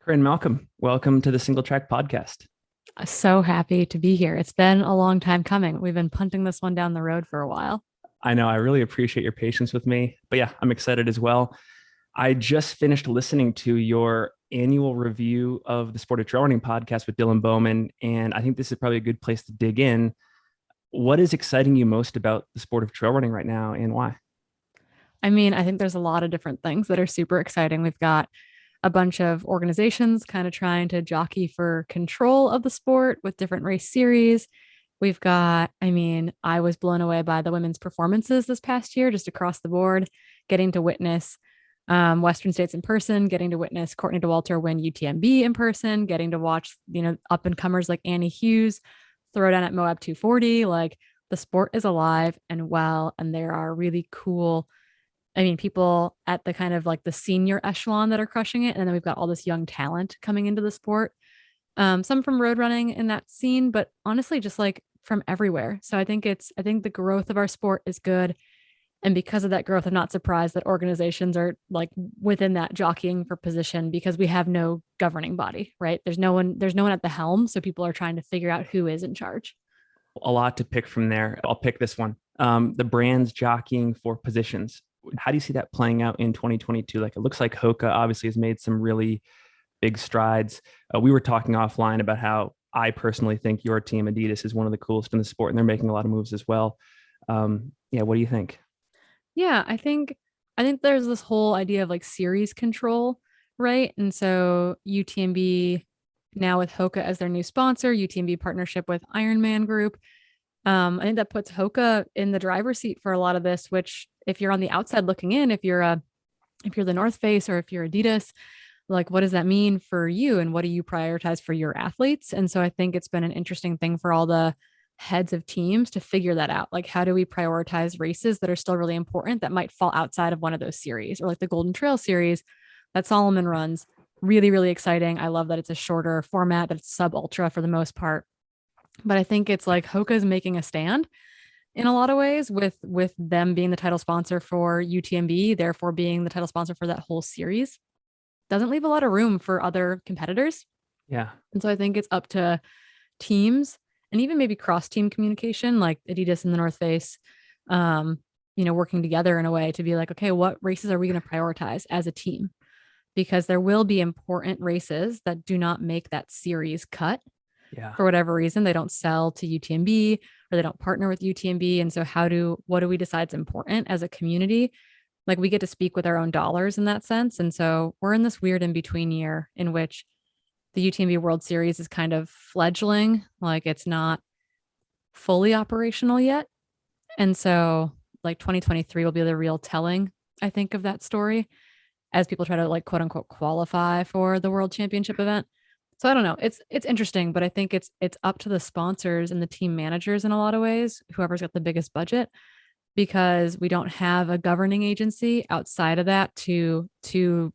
Corrine Malcolm, welcome to the Single Track Podcast. So happy to be here. It's been a long time coming. We've been punting this one down the road for a while. I know I really appreciate your patience with me, but yeah, I'm excited as well. I just finished listening to your annual review of the Sport of Trail Running podcast with Dylan Bowman, and I think this is probably a good place to dig in. What is exciting you most about the sport of trail running right now, and why? I think there's a lot of different things that are super exciting. We've got a bunch of organizations kind of trying to jockey for control of the sport with different race series. We've got, I was blown away by the women's performances this past year, just across the board, getting to witness Western States in person, getting to witness Courtney Dauwalter win UTMB in person, getting to watch, up and comers like Annie Hughes throw down at Moab 240. Like the sport is alive and well, and there are really cool, people at the kind of like the senior echelon that are crushing it. And then we've got all this young talent coming into the sport. Some from road running in that scene, but honestly, just like from everywhere. So I think the growth of our sport is good. And because of that growth, I'm not surprised that organizations are like within that jockeying for position because we have no governing body, right? There's no one at the helm. So people are trying to figure out who is in charge. A lot to pick from there. I'll pick this one. The brands jockeying for positions. How do you see that playing out in 2022? Like it looks like Hoka obviously has made some really big strides. We were talking offline about how I personally think your team, Adidas, is one of the coolest in the sport, and they're making a lot of moves as well. Yeah, what do you think? Yeah, I think there's this whole idea of like series control, right? And so UTMB now with Hoka as their new sponsor, UTMB partnership with Ironman Group. I think that puts Hoka in the driver's seat for a lot of this, which if you're on the outside looking in, if you're the North Face or if you're Adidas, like what does that mean for you and what do you prioritize for your athletes? And so I think it's been an interesting thing for all the heads of teams to figure that out. Like how do we prioritize races that are still really important that might fall outside of one of those series, or like the Golden Trail series that Solomon runs? Really, really exciting. I love that it's a shorter format, that it's sub ultra for the most part. But I think it's like Hoka is making a stand in a lot of ways with them being the title sponsor for UTMB, therefore being the title sponsor for that whole series. Doesn't leave a lot of room for other competitors. Yeah. And so I think it's up to teams and even maybe cross team communication, like Adidas and the North Face, working together in a way to be like, okay, what races are we going to prioritize as a team? Because there will be important races that do not make that series cut Yeah. for whatever reason. They don't sell to UTMB or they don't partner with UTMB. And so what do we decide is important as a community? Like we get to speak with our own dollars in that sense. And so we're in this weird in between year in which the UTMB World Series is kind of fledgling, like it's not fully operational yet. And so like 2023 will be the real telling, I think, of that story as people try to like quote unquote qualify for the World Championship event. So I don't know. It's interesting, but I think it's up to the sponsors and the team managers in a lot of ways, whoever's got the biggest budget, because we don't have a governing agency outside of that to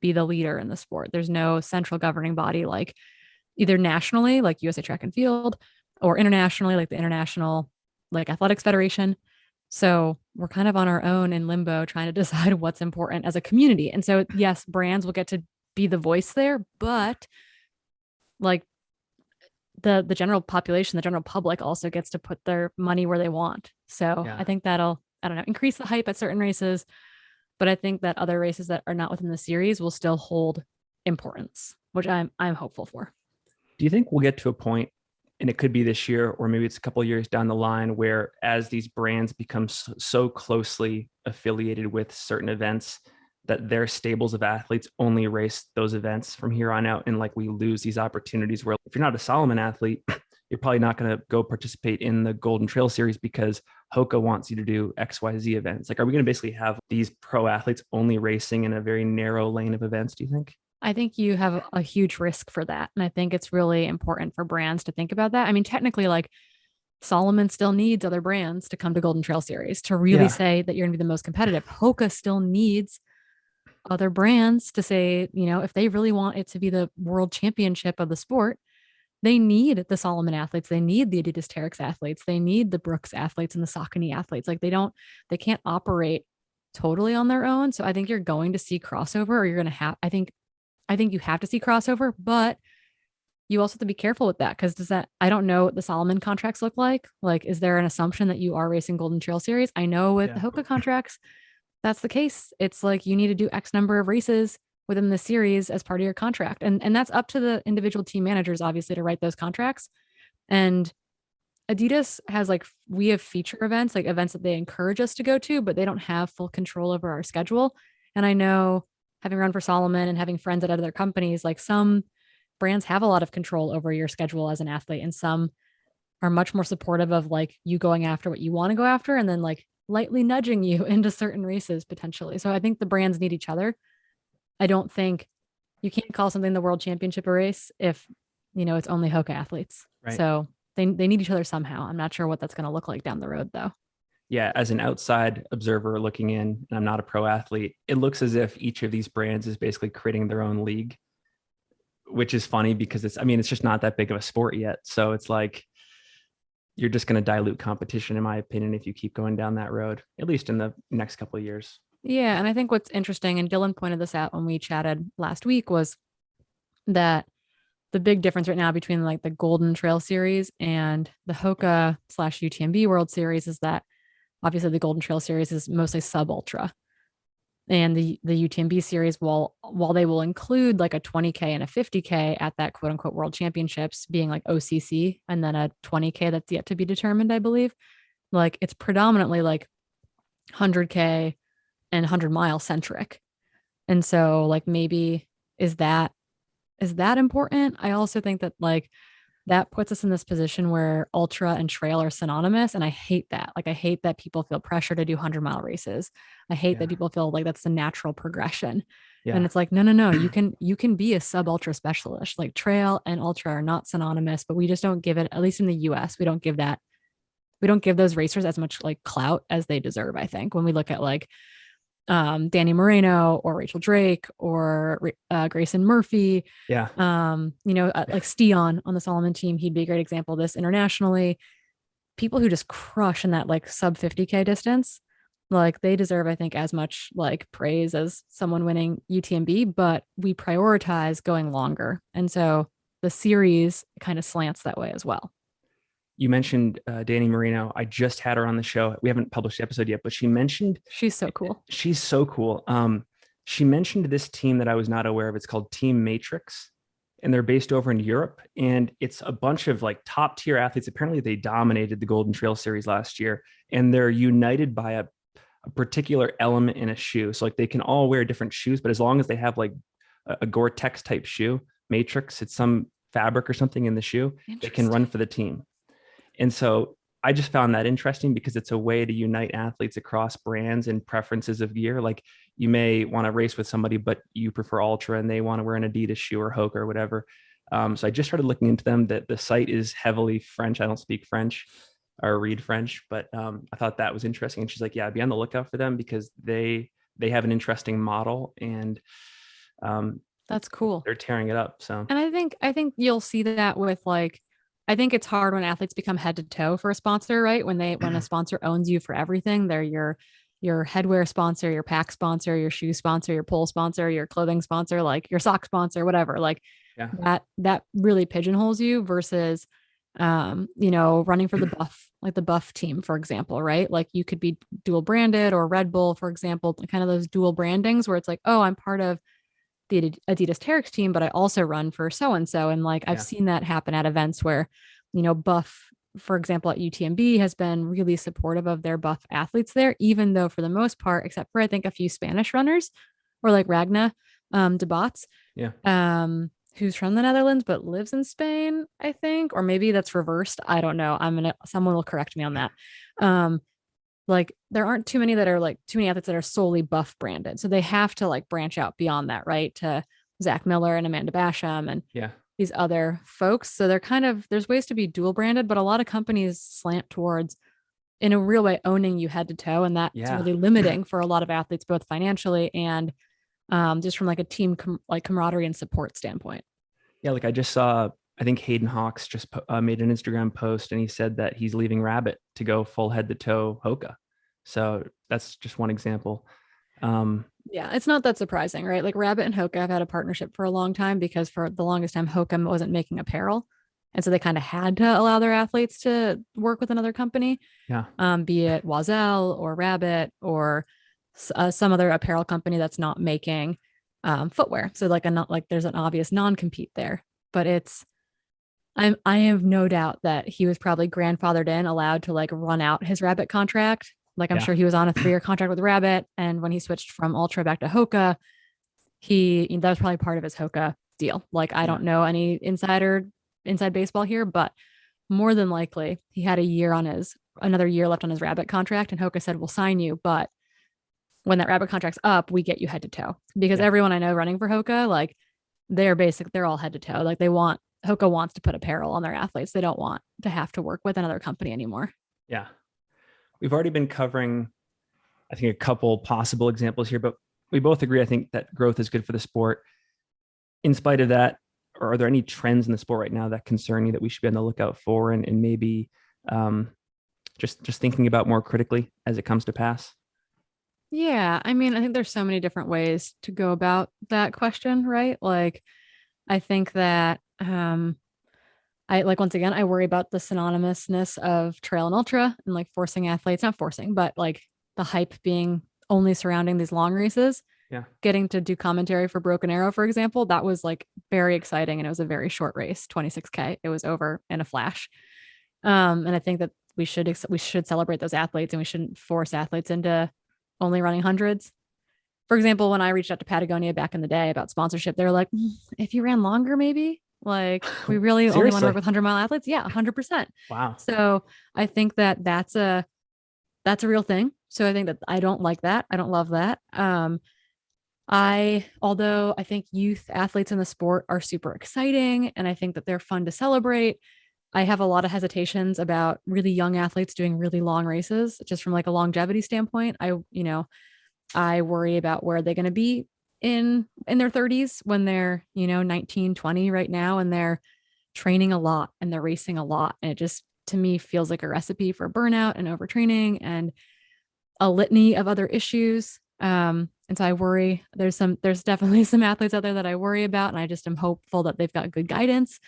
be the leader in the sport. There's no central governing body like either nationally, like USA Track and Field, or internationally, like the International like Athletics Federation. So we're kind of on our own in limbo trying to decide what's important as a community. And so yes, brands will get to be the voice there, but like the general population, the general public also gets to put their money where they want. So Yeah. I think that'll, I don't know, increase the hype at certain races, but I think that other races that are not within the series will still hold importance, which I'm hopeful for. Do you think we'll get to a point, and it could be this year, or maybe it's a couple of years down the line, where as these brands become so closely affiliated with certain events, that their stables of athletes only race those events from here on out, and like we lose these opportunities where if you're not a Solomon athlete, you're probably not going to go participate in the Golden Trail series because Hoka wants you to do XYZ events. Like, are we going to basically have these pro athletes only racing in a very narrow lane of events, do you think? I think you have a huge risk for that. And I think it's really important for brands to think about that. I mean, technically, like Solomon still needs other brands to come to Golden Trail Series to really Yeah. say that you're going to be the most competitive. Hoka still needs other brands to say, if they really want it to be the world championship of the sport, they need the Solomon athletes. They need the Adidas Terrex athletes. They need the Brooks athletes and the Saucony athletes. Like they can't operate totally on their own. So I think you're going to see crossover, or you're going to have, I think you have to see crossover, but you also have to be careful with that because I don't know what the Solomon contracts look like. Like, is there an assumption that you are racing Golden Trail Series? I know with the Hoka contracts, that's the case. It's like you need to do X number of races within the series as part of your contract. And that's up to the individual team managers, obviously, to write those contracts. And Adidas has we have feature events, like events that they encourage us to go to, but they don't have full control over our schedule. And I know, having run for Solomon and having friends at other companies, like some brands have a lot of control over your schedule as an athlete, and some are much more supportive of like you going after what you want to go after and then like lightly nudging you into certain races potentially. So I think the brands need each other. I don't think you can't call something the world championship a race if, it's only Hoka athletes. Right. So they need each other somehow. I'm not sure what that's going to look like down the road though. Yeah, as an outside observer looking in, and I'm not a pro athlete, it looks as if each of these brands is basically creating their own league, which is funny because it's just not that big of a sport yet. So it's like, you're just going to dilute competition, in my opinion, if you keep going down that road, at least in the next couple of years. Yeah. And I think what's interesting, and Dylan pointed this out when we chatted last week, was that the big difference right now between like the Golden Trail Series and the Hoka / UTMB World Series is that obviously the Golden Trail Series is mostly sub ultra. And the UTMB series, while they will include like a 20K and a 50K at that quote unquote world championships being like OCC, and then a 20K that's yet to be determined, I believe, like it's predominantly like 100K and 100-mile centric. And so like maybe is that important? I also think that like that puts us in this position where ultra and trail are synonymous. And I hate that. Like, I hate that people feel pressure to do 100-mile races. I hate that people feel like that's the natural progression. Yeah. And it's like, no, you can be a sub ultra specialist. Like trail and ultra are not synonymous, but we just don't give it, at least in the US, we don't give those racers as much like clout as they deserve. I think when we look at like Danny Moreno or Rachel Drake or Grayson Murphy. Yeah. Like Steon on the Solomon team, he'd be a great example of this internationally. People who just crush in that like sub 50K distance, like they deserve, I think, as much like praise as someone winning UTMB, but we prioritize going longer. And so the series kind of slants that way as well. You mentioned Danny Marino. I just had her on the show. We haven't published the episode yet, but she mentioned she's so cool. She's so cool. She mentioned this team that I was not aware of. It's called Team Matrix, and they're based over in Europe. And it's a bunch of like top tier athletes. Apparently, they dominated the Golden Trail Series last year, and they're united by a particular element in a shoe. So like they can all wear different shoes, but as long as they have like a Gore-Tex type shoe, Matrix, it's some fabric or something in the shoe, they can run for the team. And so I just found that interesting because it's a way to unite athletes across brands and preferences of gear. Like you may want to race with somebody, but you prefer ultra and they want to wear an Adidas shoe or Hoka or whatever. So I just started looking into them. That the site is heavily French. I don't speak French or read French, but I thought that was interesting. And she's like, yeah, be on the lookout for them because they have an interesting model and that's cool. They're tearing it up. So, and I think you'll see that with like, I think it's hard when athletes become head to toe for a sponsor, right? When a sponsor owns you for everything, they're your headwear sponsor, your pack sponsor, your shoe sponsor, your pole sponsor, your clothing sponsor, like your sock sponsor, whatever. Like that really pigeonholes you versus, running for the Buff team, for example, right? Like you could be dual branded, or Red Bull, for example, kind of those dual brandings where it's like, oh, I'm part of the Adidas Terrex team, but I also run for so-and-so. And like, I've seen that happen at events where, Buff, for example, at UTMB has been really supportive of their Buff athletes there, even though for the most part, except for I think a few Spanish runners or like Ragna de Bots, who's from the Netherlands, but lives in Spain, I think, or maybe that's reversed. I don't know. Someone will correct me on that. Like there aren't too many athletes that are solely Buff branded. So they have to like branch out beyond that, right? To Zach Miller and Amanda Basham and these other folks. So there's ways to be dual branded, but a lot of companies slant towards in a real way owning you head to toe. And that's really limiting for a lot of athletes, both financially and just from like a team camaraderie and support standpoint. Yeah. Like I just saw, I think Hayden Hawks just made an Instagram post and he said that he's leaving Rabbit to go full head to toe Hoka. So that's just one example. Yeah, it's not that surprising, right? Like Rabbit and Hoka have had a partnership for a long time because for the longest time, Hoka wasn't making apparel. And so they kind of had to allow their athletes to work with another company, Yeah. be it Wazelle or Rabbit or some other apparel company that's not making footwear. So like a not like there's an obvious non-compete there. But I have no doubt that he was probably grandfathered in, allowed to like run out his Rabbit contract. Like I'm Yeah. sure he was on a 3-year contract with Rabbit, and when he switched from Ultra back to Hoka, that was probably part of his Hoka deal. Like I Yeah. don't know any inside baseball here, but more than likely he had another year left on his Rabbit contract, and Hoka said, "We'll sign you, but when that Rabbit contract's up, we get you head to toe." Because Yeah. everyone I know running for Hoka, like they're all head to toe. Like Hoka wants to put apparel on their athletes. They don't want to have to work with another company anymore. Yeah. We've already been covering, I think, a couple possible examples here, but we both agree, I think, that growth is good for the sport. In spite of that, are there any trends in the sport right now that concern you that we should be on the lookout for, and maybe um, just thinking about more critically as it comes to pass? Yeah, I mean, I think there's so many different ways to go about that question, right? Like I think that I like once again I worry about the synonymousness of trail and ultra and like forcing athletes, not forcing, but like the hype being only surrounding these long races. Yeah. Getting to do commentary for Broken Arrow, for example, that was like very exciting and it was a very short race, 26K. It was over in a flash. And I think that we should celebrate those athletes and we shouldn't force athletes into only running hundreds. For example, when I reached out to Patagonia back in the day about sponsorship, they were like, if you ran longer, maybe like we really only want to work Seriously? with 100-mile athletes. Yeah, 100%. Wow. So I think that that's a real thing. So I think that I don't like that. I don't love that. Although I think youth athletes in the sport are super exciting and I think that they're fun to celebrate. I have a lot of hesitations about really young athletes doing really long races, just from like a longevity standpoint. I worry about where they're going to be in their 30s when they're, 19, 20 right now, and they're training a lot and they're racing a lot. And it just to me feels like a recipe for burnout and overtraining and a litany of other issues. And so I worry there's definitely some athletes out there that I worry about. And I just am hopeful that they've got good guidance.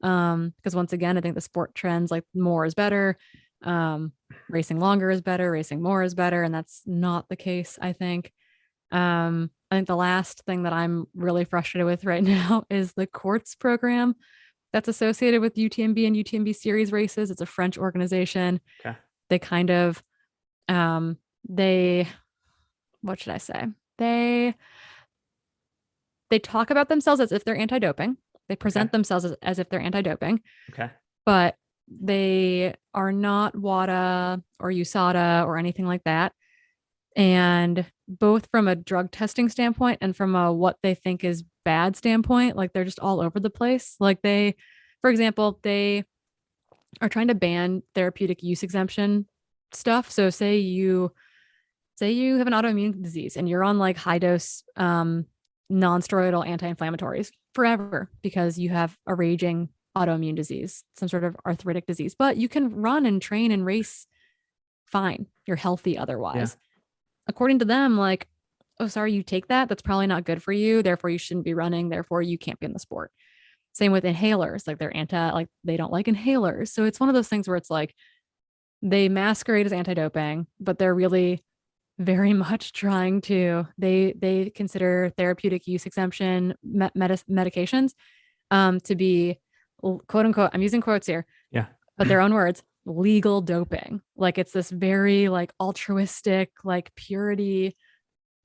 Because once again, I think the sport trends like more is better. Racing longer is better, racing more is better. And that's not the case, I think. I think the last thing that I'm really frustrated with right now is the Quartz program that's associated with UTMB and UTMB series races. It's a French organization. Okay. They kind of, they, what should I say? They talk about themselves as if they're anti-doping. They present Okay. themselves as if they're anti-doping, Okay. but they are not WADA or USADA or anything like that. And both from a drug testing standpoint and from a what they think is bad standpoint, like they're just all over the place. Like for example, they are trying to ban therapeutic use exemption stuff. So say you have an autoimmune disease and you're on like high dose non-steroidal anti-inflammatories forever because you have a raging autoimmune disease, some sort of arthritic disease, but you can run and train and race fine. You're healthy Yeah. otherwise. According to them, like, oh, sorry, you take that. That's probably not good for you. Therefore, you shouldn't be running. Therefore, you can't be in the sport. Same with inhalers. Like they don't like inhalers. So it's one of those things where it's like they masquerade as anti-doping, but they're really very much trying to they consider therapeutic use exemption medications to be quote unquote, I'm using quotes here, Yeah. but their own words, legal doping. Like it's this very like altruistic, like purity,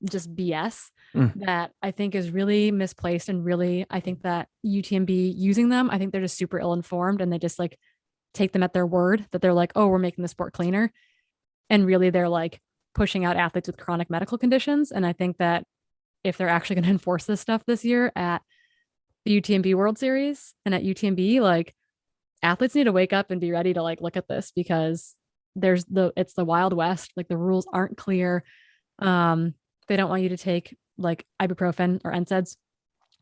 just BS Mm. that I think is really misplaced. And really, I think that UTMB using them, I think they're just super ill-informed and they just like take them at their word that they're like, oh, we're making the sport cleaner. And really they're like pushing out athletes with chronic medical conditions. And I think that if they're actually going to enforce this stuff this year at the UTMB World Series and at UTMB, like athletes need to wake up and be ready to like look at this because it's the Wild West. Like the rules aren't clear. They don't want you to take like ibuprofen or NSAIDs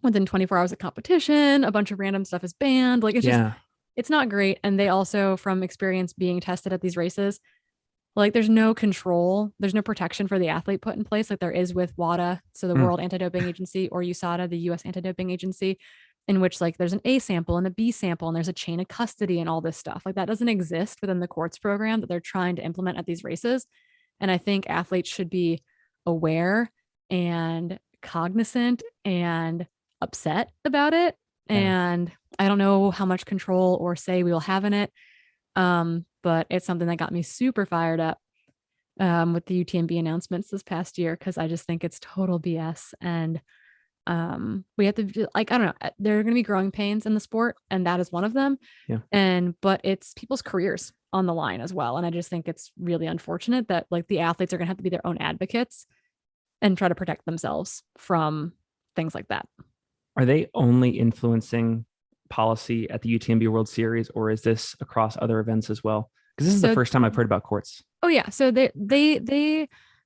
within 24 hours of competition. A bunch of random stuff is banned. Like Yeah. it's not great. And they also, from experience being tested at these races, Like there's no control, there's no protection for the athlete put in place like there is with WADA, so the Hmm. World Anti-Doping Agency, or USADA, the US Anti-Doping Agency, in which like there's an A sample and a B sample and there's a chain of custody and all this stuff. Like that doesn't exist within the Quartz program that they're trying to implement at these races. And I think athletes should be aware and cognizant and upset about it. Yeah. And I don't know how much control or say we will have in it. But it's something that got me super fired up with the UTMB announcements this past year because I just think it's total BS. And we have to like, I don't know, there are going to be growing pains in the sport, and that is one of them. Yeah. But it's people's careers on the line as well. And I just think it's really unfortunate that like the athletes are going to have to be their own advocates and try to protect themselves from things like that. Are they only influencing policy at the UTMB World Series, or is this across other events as well? Because this is the So, first time I've heard about Quartz. oh yeah, so they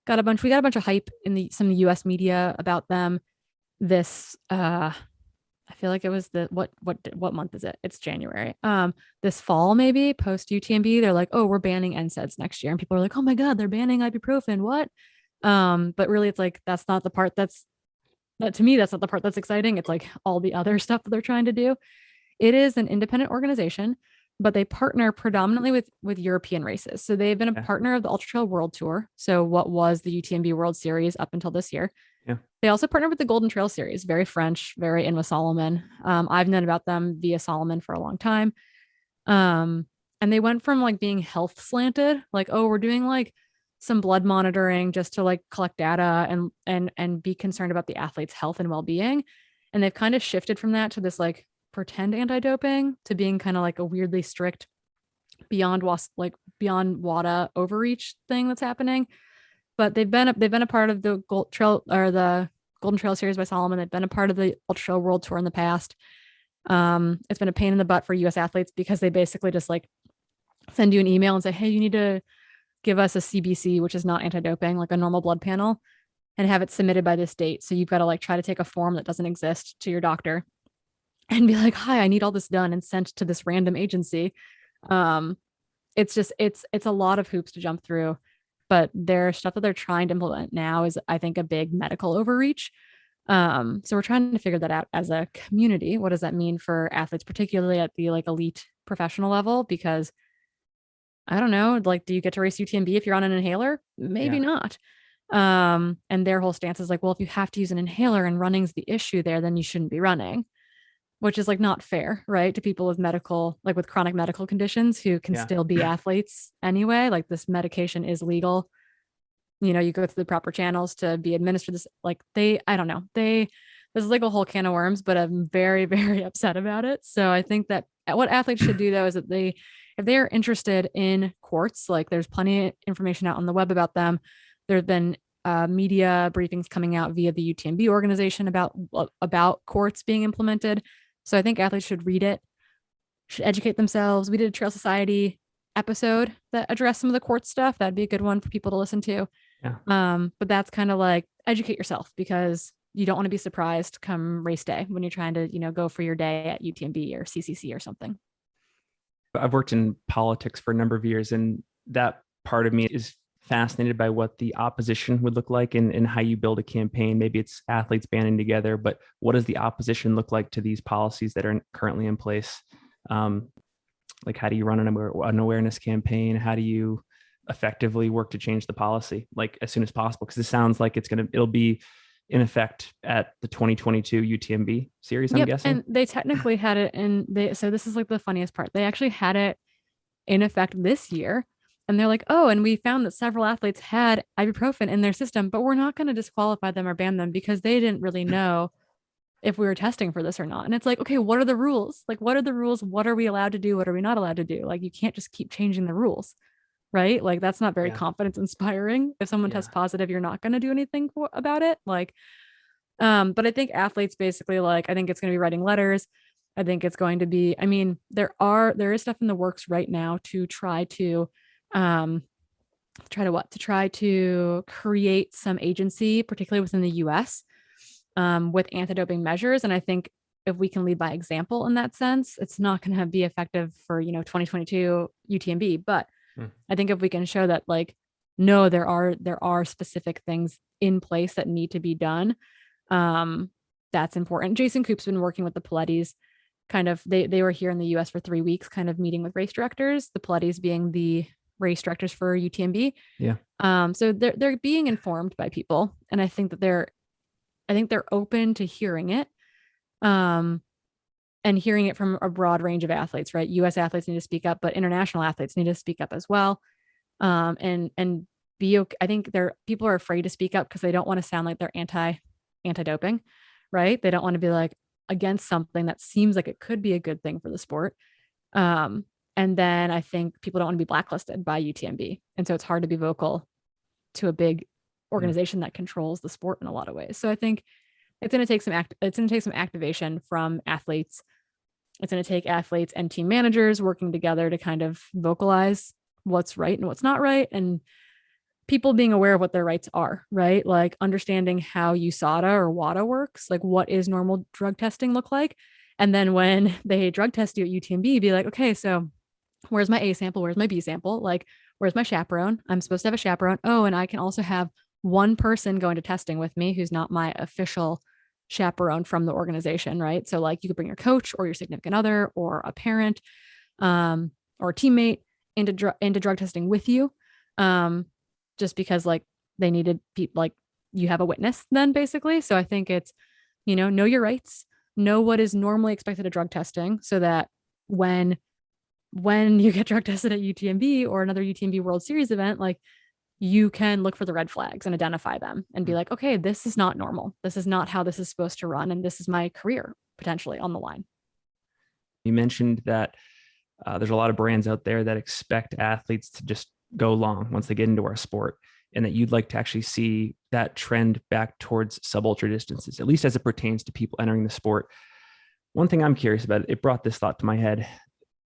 got a bunch. We got a bunch of hype in some of the U.S. media about them. This I feel like it was the what month is it? It's January. This fall maybe post UTMB, they're like, oh, we're banning NSAIDs next year, and people are like, oh my god, they're banning ibuprofen. What? But really, it's like that's not the part that to me that's not the part that's exciting. It's like all the other stuff that they're trying to do. It is an independent organization, but they partner predominantly with European races. So they've been a Yeah. partner of the Ultra Trail World Tour. So what was the UTMB World Series up until this year? Yeah. They also partner with the Golden Trail Series, very French, very in with Solomon. I've known about them via Solomon for a long time. And they went from like being health slanted, like, oh, we're doing like some blood monitoring just to like collect data and be concerned about the athlete's health and well-being. And they've kind of shifted from that to this like pretend anti-doping to being kind of like a weirdly strict beyond beyond WADA overreach thing that's happening. But they've been a part of the Gold Trail or the Golden Trail Series by Solomon. They've been a part of the Ultra Trail World Tour in the past. It's been a pain in the butt for US athletes because they basically just like send you an email and say, hey, you need to give us a CBC, which is not anti-doping, like a normal blood panel, and have it submitted by this date. So you've got to like try to take a form that doesn't exist to your doctor and be like, hi, I need all this done and sent to this random agency. Um, it's just it's a lot of hoops to jump through. But their stuff that they're trying to implement now is, I think, a big medical overreach. So we're trying to figure that out as a community. What does that mean for athletes, particularly at the like elite professional level? Because I don't know, like, do you get to race UTMB if you're on an inhaler? Maybe Yeah. not. And their whole stance is like, well, if you have to use an inhaler and running's the issue there, then you shouldn't be running, which is like not fair, right? To people with medical, like with chronic medical conditions who can Yeah. still be athletes anyway. Like this medication is legal. You know, you go through the proper channels to be administered this. Like I don't know. This is like a whole can of worms, but I'm very, very upset about it. So I think that what athletes should do though is that if they are interested in Quartz, like there's plenty of information out on the web about them. There's been media briefings coming out via the UTMB organization about Quartz being implemented. So I think athletes should read it, should educate themselves. We did a Trail Society episode that addressed some of the Quartz stuff. That'd be a good one for people to listen to. Yeah. But that's kind of like educate yourself because you don't want to be surprised come race day when you're trying to, go for your day at UTMB or CCC or something. I've worked in politics for a number of years, and that part of me is fascinated by what the opposition would look like and how you build a campaign. Maybe it's athletes banding together, but what does the opposition look like to these policies that are currently in place? Like, how do you run an awareness campaign? How do you effectively work to change the policy, like as soon as possible? Because it sounds like it'll be in effect at the 2022 UTMB series, I'm guessing. And they technically had it so this is like the funniest part. They actually had it in effect this year. And they're like, oh, and we found that several athletes had ibuprofen in their system, but we're not going to disqualify them or ban them because they didn't really know if we were testing for this or not. And it's like, okay, what are the rules? Like, what are the rules? What are we allowed to do? What are we not allowed to do? Like, you can't just keep changing the rules, right? Like, that's not very confidence inspiring. If someone tests positive, you're not going to do anything about it. Like, but I think athletes basically I think it's going to be writing letters. I think it's going to be, I mean, there is stuff in the works right now to try to create some agency, particularly within the US, with anti-doping measures. And I think if we can lead by example in that sense, it's not going to be effective for, 2022 UTMB, but Hmm. I think if we can show that like, no, there are specific things in place that need to be done. That's important. Jason Koop's been working with the Pilates kind of, they were here in the US for 3 weeks, kind of meeting with race directors, the Pilates being the race directors for UTMB. Yeah. So they're being informed by people. And I think they're open to hearing it. And hearing it from a broad range of athletes, right? US athletes need to speak up, but international athletes need to speak up as well. And be okay. I think people are afraid to speak up because they don't want to sound like they're anti-doping, right? They don't want to be like against something that seems like it could be a good thing for the sport. And then I think people don't want to be blacklisted by UTMB. And so it's hard to be vocal to a big organization that controls the sport in a lot of ways. So I think it's going to take some activation from athletes. It's going to take athletes and team managers working together to kind of vocalize what's right and what's not right, and people being aware of what their rights are, right? Like understanding how USADA or WADA works, like what is normal drug testing look like. And then when they drug test you at UTMB, be like, okay, so where's my A sample? Where's my B sample? Like, where's my chaperone? I'm supposed to have a chaperone. Oh, and I can also have one person going to testing with me who's not my official chaperone from the organization, right? So like you could bring your coach or your significant other or a parent or a teammate into drug testing with you, just because like they needed people, like you have a witness then basically. So I think it's, know your rights, know what is normally expected of drug testing, so that when you get drug tested at UTMB or another UTMB World Series event, like you can look for the red flags and identify them and be like, okay, this is not normal. This is not how this is supposed to run. And this is my career potentially on the line. You mentioned that there's a lot of brands out there that expect athletes to just go long once they get into our sport, and that you'd like to actually see that trend back towards sub-ultra distances, at least as it pertains to people entering the sport. One thing I'm curious about, it brought this thought to my head.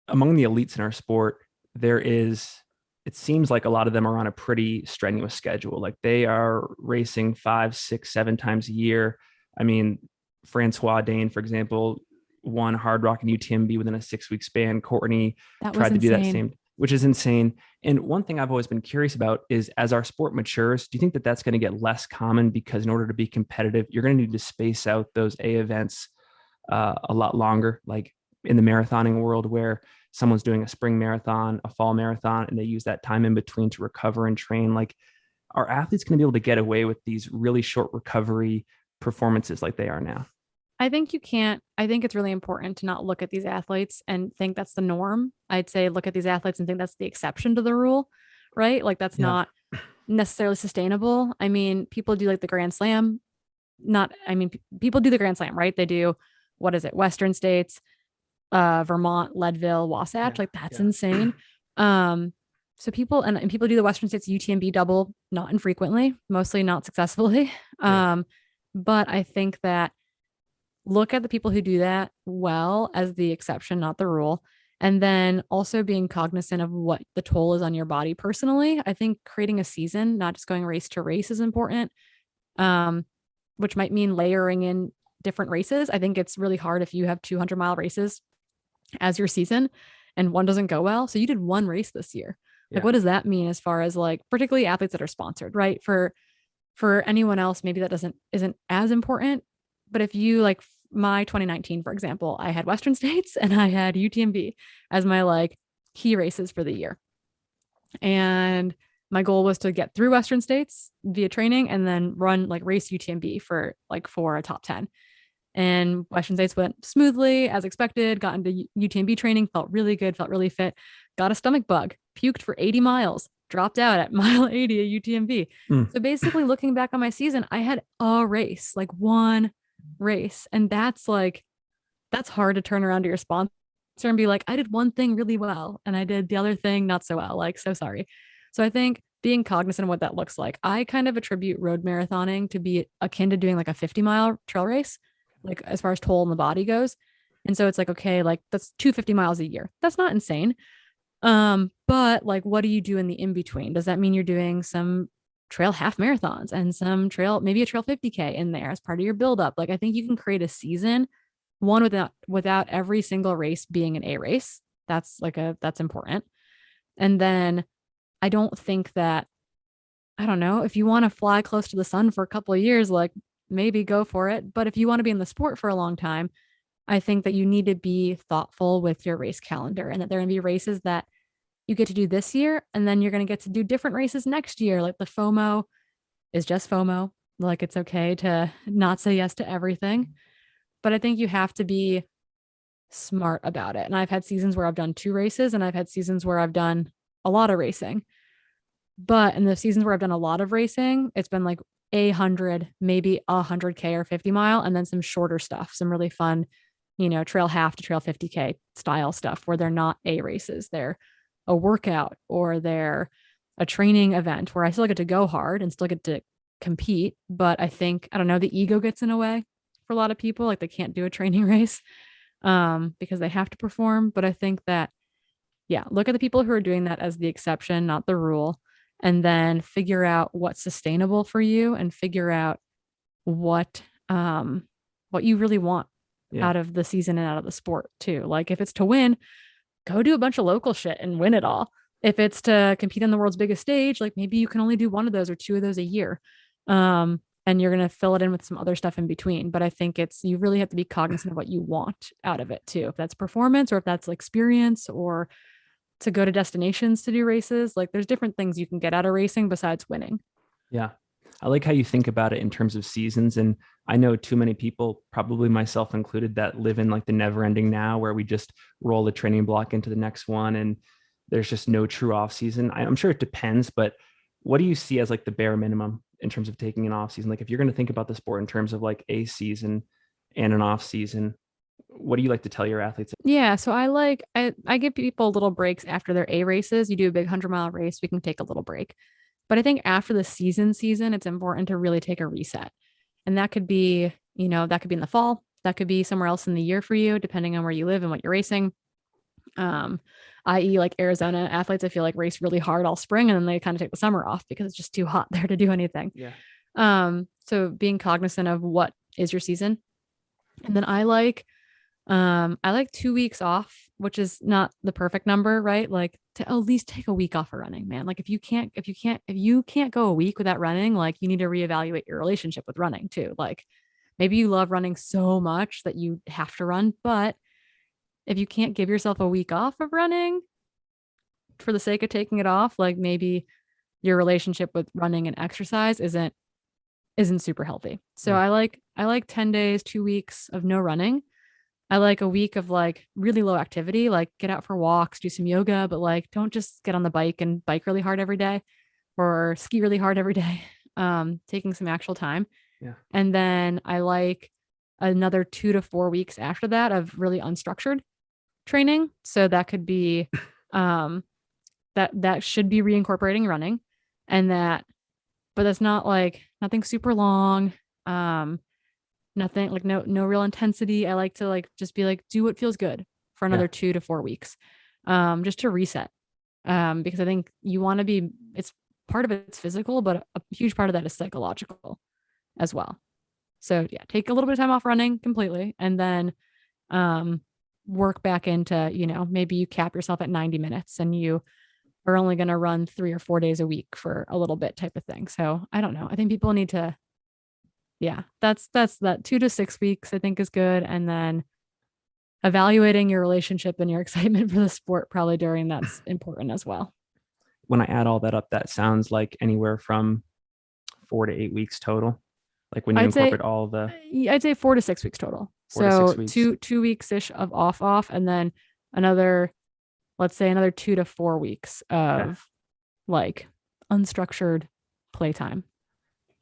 Among the elites in our sport, it seems like a lot of them are on a pretty strenuous schedule. Like they are racing 5, 6, 7 times a year. I mean, Francois Dane, for example, won Hard Rock and UTMB within a 6-week span. Courtney tried to do that same, which is insane. And one thing I've always been curious about is, as our sport matures, do you think that that's going to get less common? Because in order to be competitive, you're going to need to space out those A events a lot longer, like in the marathoning world, where someone's doing a spring marathon, a fall marathon, and they use that time in between to recover and train. Like, are athletes going to be able to get away with these really short recovery performances like they are now? I think you can't. I think it's really important to not look at these athletes and think that's the norm. I'd say look at these athletes and think that's the exception to the rule, right? Like that's not necessarily sustainable. I mean, people do like the Grand Slam. People do the Grand Slam, right? They do, what is it? Western States, Vermont, Leadville, Wasatch. Like that's insane. So people and people do the Western States UTMB double, not infrequently, mostly not successfully. But I think that look at the people who do that well as the exception, not the rule. And then also being cognizant of what the toll is on your body personally. I think creating a season, not just going race to race, is important, which might mean layering in different races. I think it's really hard if you have 200-mile races as your season and one doesn't go well. So you did one race this year. Like, what does that mean as far as like, particularly athletes that are sponsored, right? For anyone else, maybe that isn't as important. But if you like my 2019, for example, I had Western States and I had UTMB as my like key races for the year. And my goal was to get through Western States via training and then run like race UTMB for a top 10. And Western States went smoothly as expected, got into UTMB training, felt really good, felt really fit, got a stomach bug, puked for 80 miles, dropped out at mile 80 at UTMB. So basically looking back on my season, I had a race, like one race. And that's hard to turn around to your sponsor and be like, I did one thing really well and I did the other thing not so well. Like, so sorry. So I think being cognizant of what that looks like, I kind of attribute road marathoning to be akin to doing like a 50-mile trail race, like as far as toll in the body goes. And so it's like, okay, like that's 250 miles a year. That's not insane. But like, what do you do in the in-between? Does that mean you're doing some trail half marathons and some trail, maybe a trail 50K in there as part of your buildup? Like, I think you can create a season, one without every single race being an A race. That's important. And then I don't think that, I don't know, if you want to fly close to the sun for a couple of years, like maybe go for it. But if you want to be in the sport for a long time, I think that you need to be thoughtful with your race calendar, and that there are going to be races that you get to do this year, and then you're going to get to do different races next year. Like the FOMO is just FOMO. Like it's okay to not say yes to everything. But I think you have to be smart about it. And I've had seasons where I've done 2 races, and I've had seasons where I've done a lot of racing. But in the seasons where I've done a lot of racing, it's been like 100, maybe 100K or 50 mile, and then some shorter stuff, some really fun, trail half to trail 50K style stuff where they're not A races. They're a workout, or they're a training event where I still get to go hard and still get to compete. But I think, I don't know, the ego gets in a way for a lot of people. Like they can't do a training race because they have to perform. But I think that, yeah, look at the people who are doing that as the exception, not the rule, and then figure out what's sustainable for you, and figure out what you really want out of the season and out of the sport too. Like if it's to win, go do a bunch of local shit and win it all. If it's to compete on the world's biggest stage, like maybe you can only do 1 of those or 2 of those a year. And you're going to fill it in with some other stuff in between. But I think you really have to be cognizant of what you want out of it too. If that's performance, or if that's experience, or to go to destinations to do races, like there's different things you can get out of racing besides winning. Yeah. I like how you think about it in terms of seasons. And I know too many people, probably myself included, that live in like the never ending now, where we just roll the training block into the next one and there's just no true off season. I'm sure it depends, but what do you see as like the bare minimum in terms of taking an off season? Like if you're going to think about the sport in terms of like a season and an off season, what do you like to tell your athletes? Yeah, so I give people little breaks after their A races. You do a big 100-mile race, we can take a little break. But I think after the season, it's important to really take a reset. And that could be, that could be in the fall, that could be somewhere else in the year for you, depending on where you live and what you're racing. I.e., like Arizona athletes, I feel like race really hard all spring, and then they kind of take the summer off because it's just too hot there to do anything. Yeah. So being cognizant of what is your season. And then I like 2 weeks off, which is not the perfect number, right? Like to at least take a week off of running, man. Like if you can't go a week without running, like you need to reevaluate your relationship with running too. Like maybe you love running so much that you have to run, but if you can't give yourself a week off of running for the sake of taking it off, like maybe your relationship with running and exercise isn't super healthy. So I like 10 days, 2 weeks of no running. I like a week of like really low activity, like get out for walks, do some yoga, but like don't just get on the bike and bike really hard every day or ski really hard every day. Taking some actual time. Yeah. And then I like another 2 to 4 weeks after that of really unstructured training. So that could be that should be reincorporating running, and but that's not like nothing super long. Nothing like no real intensity. I like to like just be like do what feels good for another 2 to 4 weeks, just to reset. Because I think you want to be. It's part of it's physical, but a huge part of that is psychological as well. So yeah, take a little bit of time off running completely, and then work back into maybe you cap yourself at 90 minutes, and you are only going to run 3 or 4 days a week for a little bit type of thing. So I don't know. I think people need to. Yeah, that's that 2 to 6 weeks I think is good. And then evaluating your relationship and your excitement for the sport probably during that's important as well. When I add all that up, that sounds like anywhere from 4 to 8 weeks total. Like when you incorporate all the. I'd say 4 to 6 weeks total. 4 to 6 weeks. 2 weeks ish of off, and then let's say another 2 to 4 weeks of like unstructured playtime.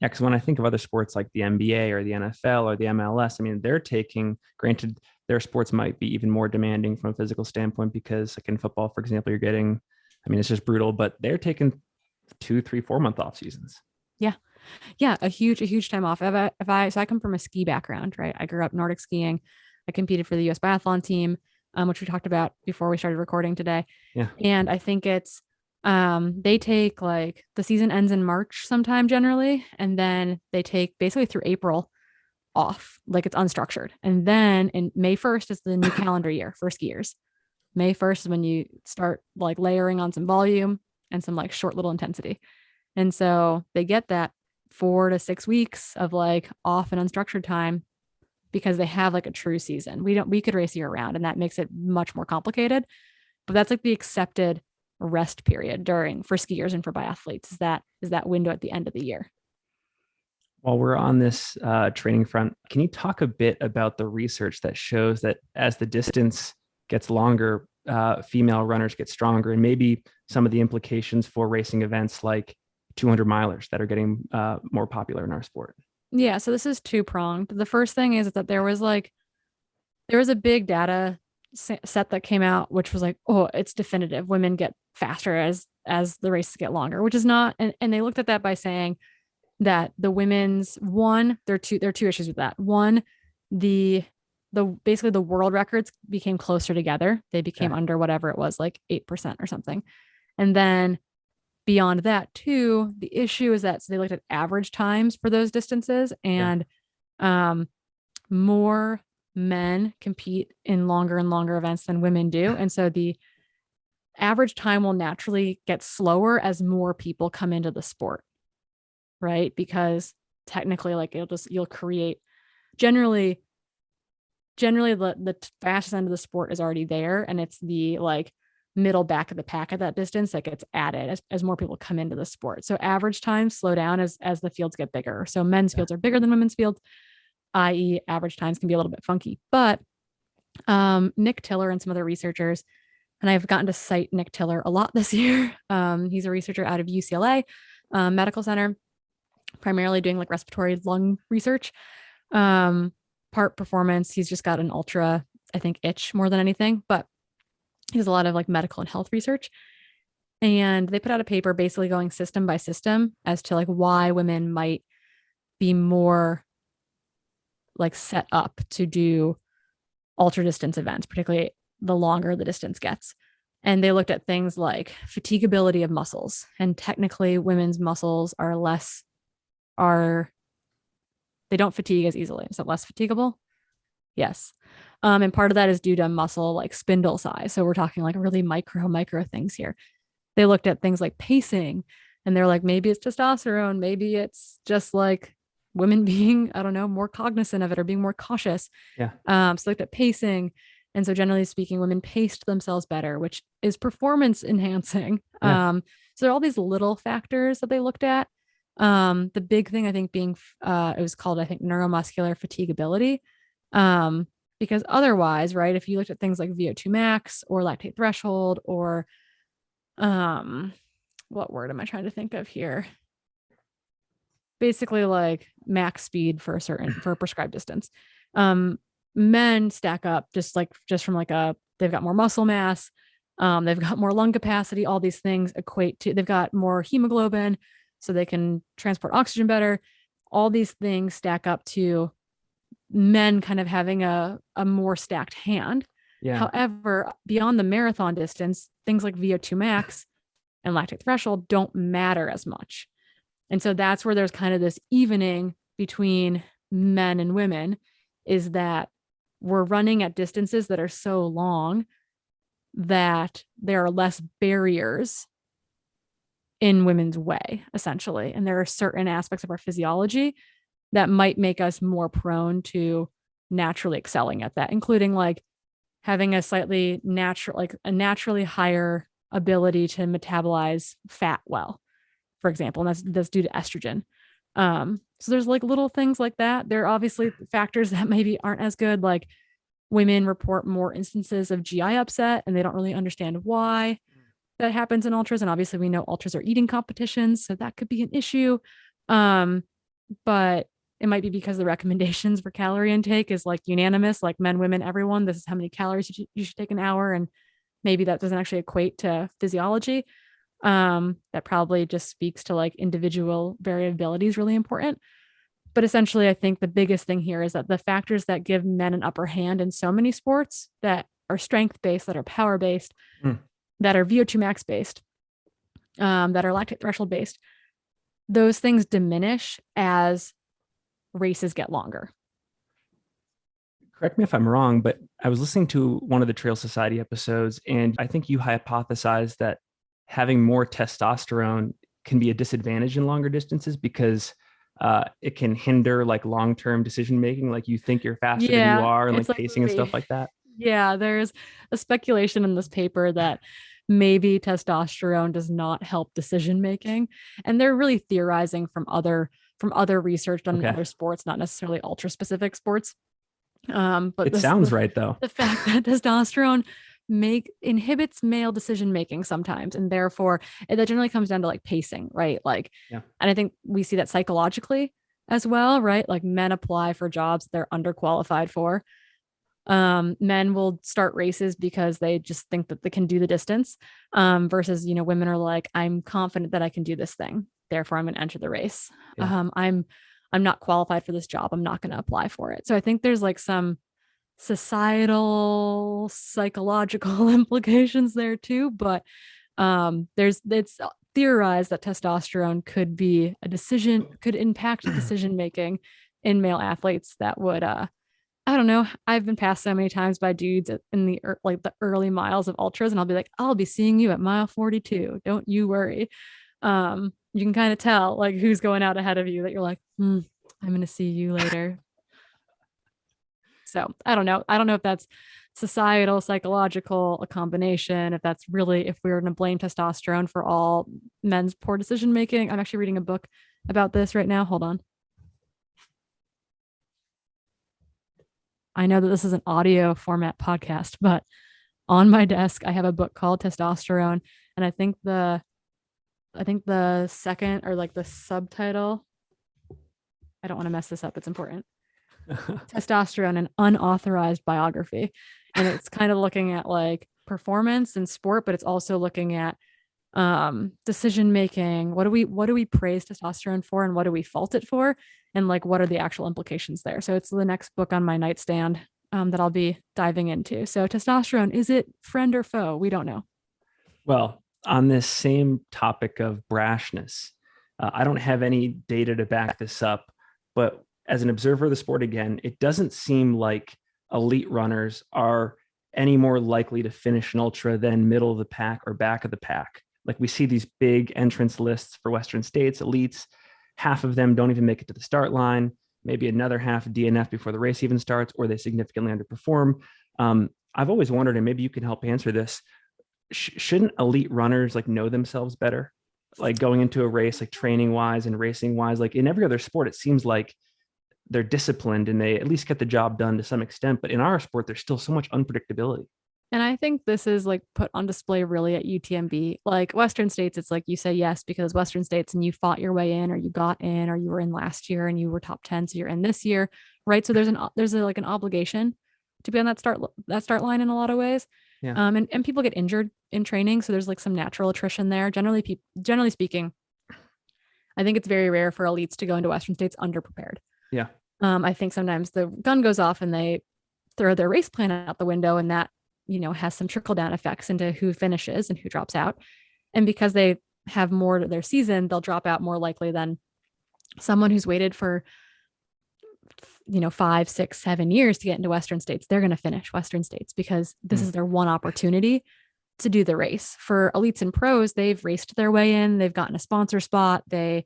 Yeah, because when I think of other sports like the NBA or the NFL or the MLS, I mean, they're taking, granted, their sports might be even more demanding from a physical standpoint because, like in football, for example, you're getting, I mean, it's just brutal, but they're taking 2, 3, 4 month off seasons. Yeah. Yeah. A huge time off. So I come from a ski background, right? I grew up Nordic skiing. I competed for the US biathlon team, which we talked about before we started recording today. Yeah. And I think it's, they take like the season ends in March sometime generally, and then they take basically through April off, like it's unstructured. And then in May 1st is the new calendar year for skiers. May 1st is when you start like layering on some volume, and some like short little intensity. And so they get that 4 to 6 weeks of like off and unstructured time because they have like a true season. We could race year round, and that makes it much more complicated. But that's like the accepted rest period for skiers and for biathletes is that window at the end of the year. While we're on this training front, can you talk a bit about the research that shows that as the distance gets longer, female runners get stronger, and maybe some of the implications for racing events like 200 milers that are getting more popular in our sport? Yeah, so this is two pronged. The first thing is that there was a big data set that came out, which was like, oh, it's definitive. Women get faster as the races get longer, which is not. And they looked at that by saying that the women's there are two issues with that. One, the basically the world records became closer together. They became under whatever it was, like 8% or something. And then beyond that too, the issue is that so they looked at average times for those distances, and more men compete in longer and longer events than women do. And so the average time will naturally get slower as more people come into the sport, right? Because technically, like you'll create generally the fastest end of the sport is already there, and it's the like middle back of the pack at that distance that gets added as more people come into the sport. So average times slow down as the fields get bigger. So men's fields are bigger than women's fields, i.e. average times can be a little bit funky. But Nick Tiller and some other researchers, and I've gotten to cite Nick Tiller a lot this year. He's a researcher out of UCLA Medical Center, primarily doing like respiratory lung research, part performance. He's just got an ultra, I think, itch more than anything, but he does a lot of like medical and health research. And they put out a paper basically going system by system as to like why women might be more like set up to do ultra distance events, particularly the longer the distance gets. And they looked at things like fatigability of muscles. And technically women's muscles they don't fatigue as easily. Is it less fatigable? Yes. And part of that is due to muscle like spindle size. So we're talking like really micro things here. They looked at things like pacing, and they're like, maybe it's testosterone, maybe it's just like women being, I don't know, more cognizant of it or being more cautious. Yeah. So they looked at pacing. And so generally speaking, women paced themselves better, which is performance enhancing. Yeah. So there are all these little factors that they looked at. The big thing I think being, it was called, I think, neuromuscular fatigability. Because otherwise, right, if you looked at things like VO2 max or lactate threshold or what word am I trying to think of here? Basically like max speed for a prescribed distance. Men stack up just from like they've got more muscle mass, they've got more lung capacity, all these things equate to, they've got more hemoglobin so they can transport oxygen better. All these things stack up to men kind of having a more stacked hand. Yeah. However, beyond the marathon distance, things like VO2 max and lactate threshold don't matter as much. And so that's where there's kind of this evening between men and women, is that we're running at distances that are so long that there are less barriers in women's way, essentially. And there are certain aspects of our physiology that might make us more prone to naturally excelling at that, including like having a naturally higher ability to metabolize fat well, for example, and that's due to estrogen. So there's like little things like that. There are obviously factors that maybe aren't as good, like women report more instances of GI upset, and they don't really understand why that happens in ultras. And obviously we know ultras are eating competitions, so that could be an issue. But it might be because the recommendations for calorie intake is like unanimous, like men, women, everyone, this is how many calories you should take an hour. And maybe that doesn't actually equate to physiology. That probably just speaks to like individual variability is really important. But essentially, I think the biggest thing here is that the factors that give men an upper hand in so many sports that are strength-based, that are power-based, that are VO2 max-based, that are lactate threshold-based, those things diminish as races get longer. Correct me if I'm wrong, but I was listening to one of the Trail Society episodes, and I think you hypothesized that having more testosterone can be a disadvantage in longer distances because it can hinder like long-term decision making. Like you think you're faster than you Yeah, are, and it's like like pacing and stuff movie. like that. Yeah, there's a speculation in this paper that maybe testosterone does not help decision making, and they're really theorizing from other research done in Okay. other sports, not necessarily ultra specific sports. But It this sounds right though. the fact that testosterone make inhibits male decision making sometimes, and therefore that generally comes down to like pacing, right? Like, Yeah. and I think we see that psychologically as well, right? Like men apply for jobs they're underqualified for. Men will start races because they just think that they can do the distance, versus women are like, I'm confident that I can do this thing, therefore I'm going to enter the race. Yeah. I'm not qualified for this job, I'm not going to apply for it. So I think there's like some societal psychological implications there too, but there's it's theorized that testosterone could impact decision making in male athletes that would I don't know. I've been passed so many times by dudes in the early miles of ultras, and I'll be like, I'll be seeing you at mile 42. Don't you worry. You can kind of tell like who's going out ahead of you, that you're like, I'm gonna see you later. So I don't know. I don't know if that's societal, psychological, a combination. If that's really, if we were going to blame testosterone for all men's poor decision making. I'm actually reading a book about this right now. Hold on. I know that this is an audio format podcast, but on my desk I have a book called Testosterone, and I think the second, or like the subtitle, I don't want to mess this up, it's important. Testosterone, an unauthorized biography. And it's kind of looking at like performance and sport, but it's also looking at decision making. What do we praise testosterone for, and what do we fault it for, and like what are the actual implications there? So it's the next book on my nightstand that I'll be diving into. So testosterone, is it friend or foe? We don't know. Well, on this same topic of brashness, I don't have any data to back this up, but as an observer of the sport, again, it doesn't seem like elite runners are any more likely to finish an ultra than middle of the pack or back of the pack. Like we see these big entrance lists for Western states, elites, half of them don't even make it to the start line, maybe another half DNF before the race even starts, or they significantly underperform. I've always wondered, and maybe you can help answer this, shouldn't elite runners like know themselves better? Like going into a race, like training wise and racing wise, like in every other sport, it seems like they're disciplined and they at least get the job done to some extent. But in our sport, there's still so much unpredictability. And I think this is like put on display really at UTMB. Like Western states, it's like you say yes because Western states and you fought your way in, or you got in, or you were in last year and you were top 10, so you're in this year, right? So like an obligation to be on that start line in a lot of ways. Yeah. And people get injured in training, so there's like some natural attrition there. Generally speaking, I think it's very rare for elites to go into Western states underprepared. Yeah. I think sometimes the gun goes off and they throw their race plan out the window, and that has some trickle down effects into who finishes and who drops out. And because they have more to their season, they'll drop out more likely than someone who's waited for 5, 6, 7 years to get into Western states. They're going to finish Western states because this is their one opportunity to do the race. For elites and pros, they've raced their way in, they've gotten a sponsor spot, they're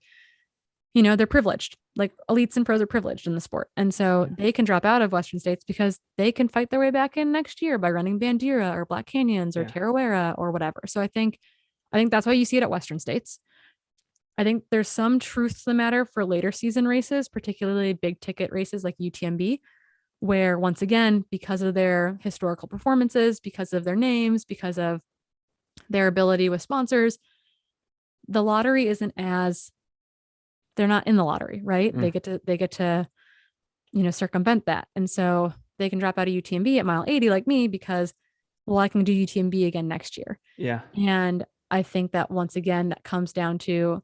privileged. Like elites and pros are privileged in the sport. And so they can drop out of Western states because they can fight their way back in next year by running Bandera or Black Canyons or Tarawera or whatever. So I think that's why you see it at Western states. I think there's some truth to the matter for later season races, particularly big ticket races like UTMB, where once again, because of their historical performances, because of their names, because of their ability with sponsors, the lottery isn't as, they're not in the lottery, right? They get to circumvent that. And so they can drop out of UTMB at mile 80 like me because, well, I can do UTMB again next year. Yeah. And I think that once again, that comes down to,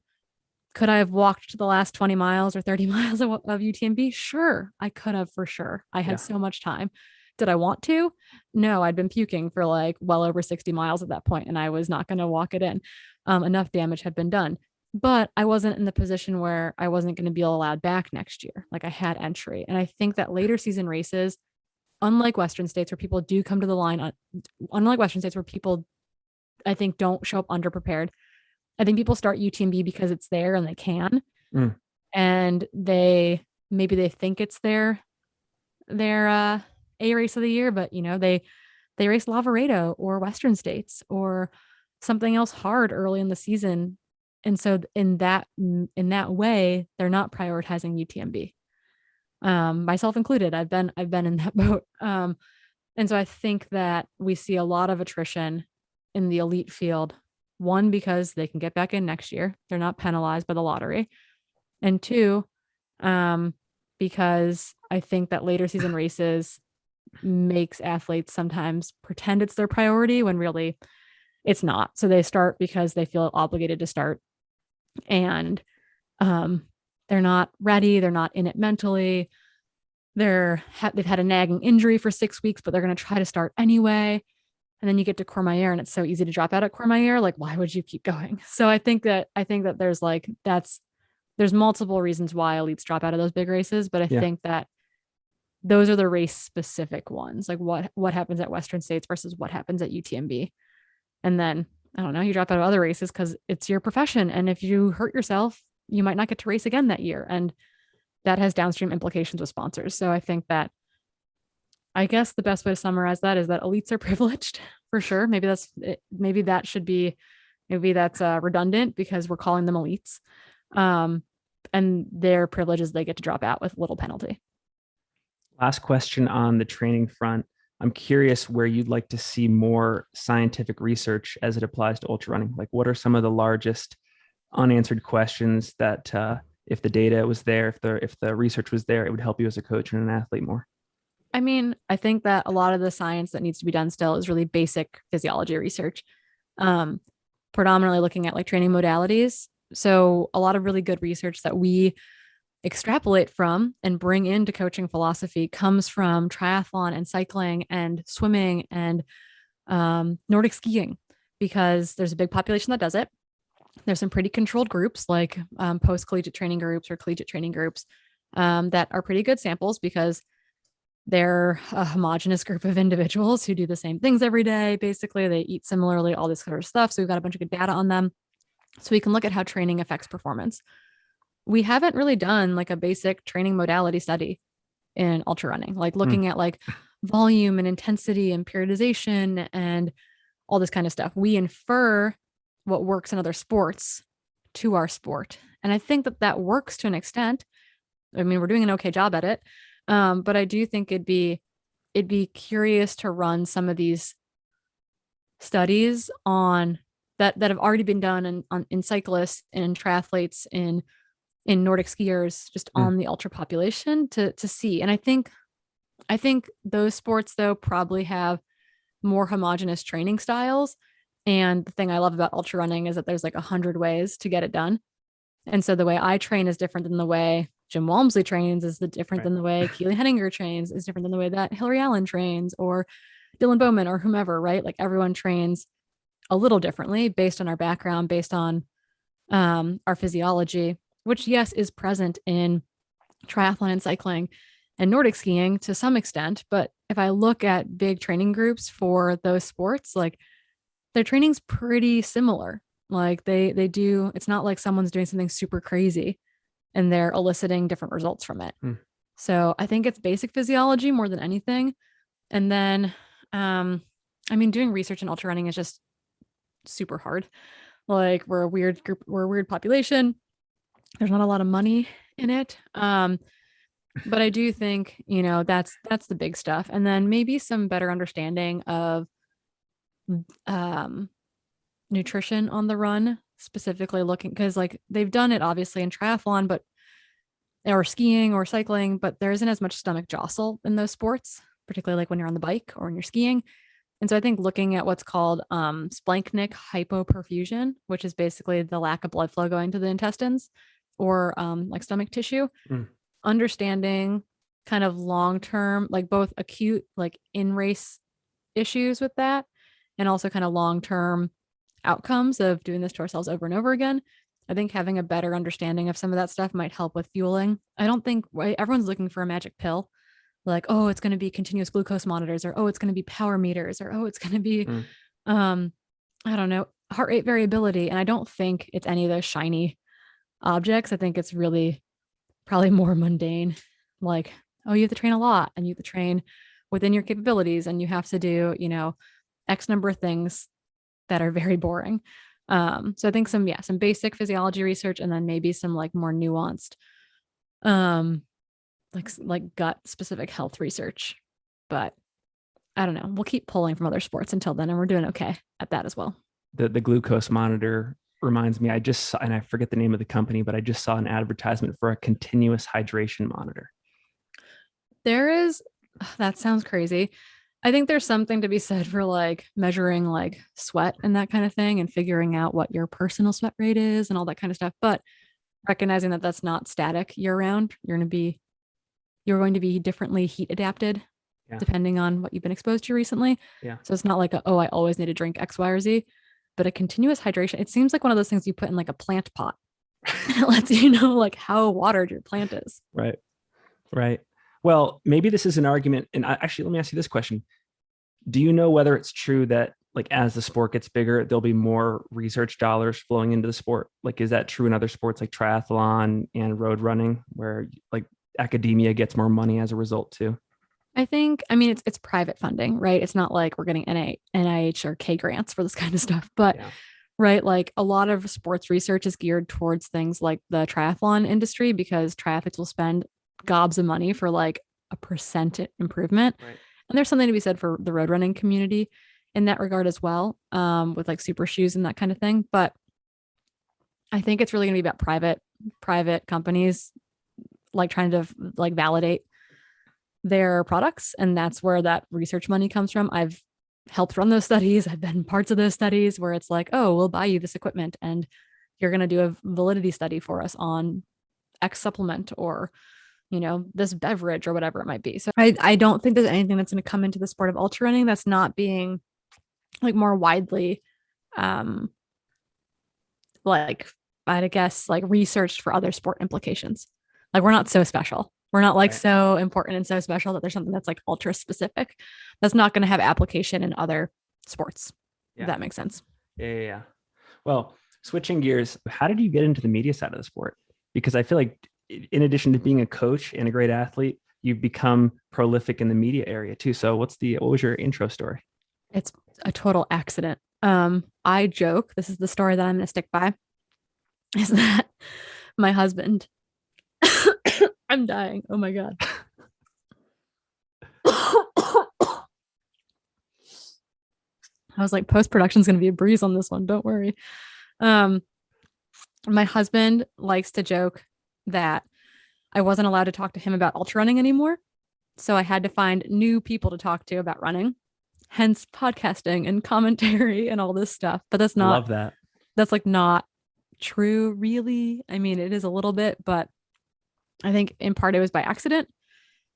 could I have walked the last 20 miles or 30 miles of UTMB? Sure, I could have, for sure. I had so much time. Did I want to? No, I'd been puking for like well over 60 miles at that point, and I was not going to walk it in. Enough damage had been done. But I wasn't in the position where I wasn't going to be allowed back next year. Like I had entry. And I think that later season races, unlike Western states where people do come to the line, unlike Western states where people I think don't show up underprepared. I think people start UTMB because it's there and they can, and maybe they think it's their A race of the year, but they race Lavaredo or Western States or something else hard early in the season. And so in that way, they're not prioritizing UTMB. Myself included, I've been in that boat. And so I think that we see a lot of attrition in the elite field. One, because they can get back in next year. They're not penalized by the lottery. And two, because I think that later season races makes athletes sometimes pretend it's their priority when really it's not. So they start because they feel obligated to start, and they're not ready. They're not in it mentally. They've had a nagging injury for 6 weeks, but they're going to try to start anyway. And then you get to Courmayeur and it's so easy to drop out at Courmayeur. Like, why would you keep going? So I think that there's multiple reasons why elites drop out of those big races, but I think that those are the race specific ones. Like what happens at Western States versus what happens at UTMB. And then, I don't know, you drop out of other races because it's your profession. And if you hurt yourself, you might not get to race again that year. And that has downstream implications with sponsors. So I think that, I guess the best way to summarize that is that elites are privileged for sure. Maybe that's redundant because we're calling them elites. And their privileges, they get to drop out with little penalty. Last question on the training front. I'm curious where you'd like to see more scientific research as it applies to ultra running. Like, what are some of the largest unanswered questions that if the data was there, if the research was there, it would help you as a coach and an athlete more? I mean, I think that a lot of the science that needs to be done still is really basic physiology research, predominantly looking at like training modalities. So a lot of really good research that we extrapolate from and bring into coaching philosophy comes from triathlon and cycling and swimming and Nordic skiing, because there's a big population that does it. There's some pretty controlled groups like post-collegiate training groups or collegiate training groups that are pretty good samples because they're a homogenous group of individuals who do the same things every day. Basically, they eat similarly, all this sort of stuff. So we've got a bunch of good data on them. So we can look at how training affects performance. We haven't really done like a basic training modality study in ultra running, like looking at like volume and intensity and periodization and all this kind of stuff. We infer what works in other sports to our sport. And I think that works to an extent. I mean, we're doing an okay job at it. But I do think it'd be curious to run some of these studies on that have already been done in cyclists and in triathletes, in Nordic skiers, just on the ultra population to see. And I think those sports though probably have more homogenous training styles. And the thing I love about ultra running is that there's like 100 ways to get it done. And so the way I train is different than the way Jim Walmsley trains, is different than the way Keely Henninger trains, is different than the way that Hillary Allen trains or Dylan Bowman or whomever, right? Like everyone trains a little differently based on our background, based on our physiology, which yes, is present in triathlon and cycling and Nordic skiing to some extent. But if I look at big training groups for those sports, like their training's pretty similar. Like they do, it's not like someone's doing something super crazy and they're eliciting different results from it. So I think it's basic physiology more than anything. And then, I mean, doing research in ultra running is just super hard. Like we're a weird group, we're a weird population. There's not a lot of money in it. But I do think, that's the big stuff. And then maybe some better understanding of nutrition on the run, specifically looking, because like they've done it obviously in triathlon, or skiing or cycling, but there isn't as much stomach jostle in those sports, particularly like when you're on the bike or when you're skiing. And so I think looking at what's called splanchnic hypoperfusion, which is basically the lack of blood flow going to the intestines or like stomach tissue, understanding kind of long-term, like both acute, like in race issues with that, and also kind of long-term outcomes of doing this to ourselves over and over again. I think having a better understanding of some of that stuff might help with fueling. I don't think everyone's looking for a magic pill. Like, oh, it's going to be continuous glucose monitors, or, oh, it's going to be power meters, or, oh, it's going to be I don't know, heart rate variability. And I don't think it's any of those shiny objects. I think it's really probably more mundane. Like, oh, you have to train a lot and you have to train within your capabilities and you have to do, X number of things that are very boring. So I think some basic physiology research and then maybe some like more nuanced, um, like gut specific health research. But I don't know. We'll keep pulling from other sports until then, and we're doing okay at that as well. The glucose monitor reminds me, I just saw, and I forget the name of the company, but I just saw an advertisement for a continuous hydration monitor. There is, that sounds crazy. I think there's something to be said for like measuring like sweat and that kind of thing and figuring out what your personal sweat rate is and all that kind of stuff. But recognizing that that's not static year round, you're going to be differently heat adapted depending on what you've been exposed to recently. Yeah. So it's not like, I always need to drink X, Y, or Z, but a continuous hydration, it seems like one of those things you put in like a plant pot. It lets you know like how watered your plant is. Right. Right. Well, maybe this is an argument. And actually, let me ask you this question. Do you know whether it's true that like as the sport gets bigger, there'll be more research dollars flowing into the sport? Like, is that true in other sports like triathlon and road running, where like academia gets more money as a result too? I mean, it's private funding, right? It's not like we're getting NIH or K grants for this kind of stuff, but Yeah. right, like a lot of sports research is geared towards things like the triathlon industry because triathletes will spend gobs of money for like a percent improvement. Right. And there's something to be said for the road running community in that regard as well, with like super shoes and that kind of thing. But I think it's really going to be about private companies like trying to like validate their products, and that's where that research money comes from. I've helped run those studies. I've been parts of those studies where it's like, oh, we'll buy you this equipment and you're going to do a validity study for us on X supplement or this beverage or whatever it might be. So I don't think there's anything that's going to come into the sport of ultra running that's not being like more widely like I guess like researched for other sport implications. Like we're not so special. We're not like Right. so important and so special that there's something that's like ultra specific that's not going to have application in other sports. Yeah. If that makes sense. Yeah. Well, switching gears, how did you get into the media side of the sport? Because I feel like in addition to being a coach and a great athlete, you've become prolific in the media area too. So what was your intro story? It's a total accident. I joke, this is the story that I'm going to stick by, is that my husband, I'm dying. Oh my God. I was like, post-production is going to be a breeze on this one. Don't worry. My husband likes to joke that I wasn't allowed to talk to him about ultra running anymore. So I had to find new people to talk to about running, hence podcasting and commentary and all this stuff. But I love that. that's like not true, really. I mean, it is a little bit, but I think in part it was by accident.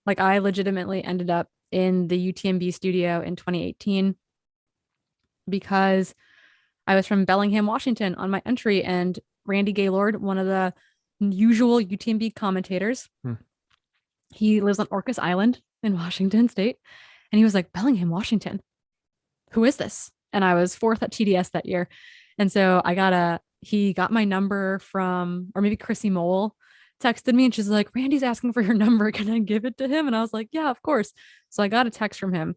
Like I legitimately ended up in the UTMB studio in 2018 because I was from Bellingham, Washington on my entry, and Randy Gaylord, one of the usual UTMB commentators, he lives on Orcas Island in Washington State. And he was like, Bellingham, Washington, who is this? And I was fourth at TDS that year. And so he got my number from, or maybe Chrissy Mole texted me and she's like, Randy's asking for your number. Can I give it to him? And I was like, yeah, of course. So I got a text from him.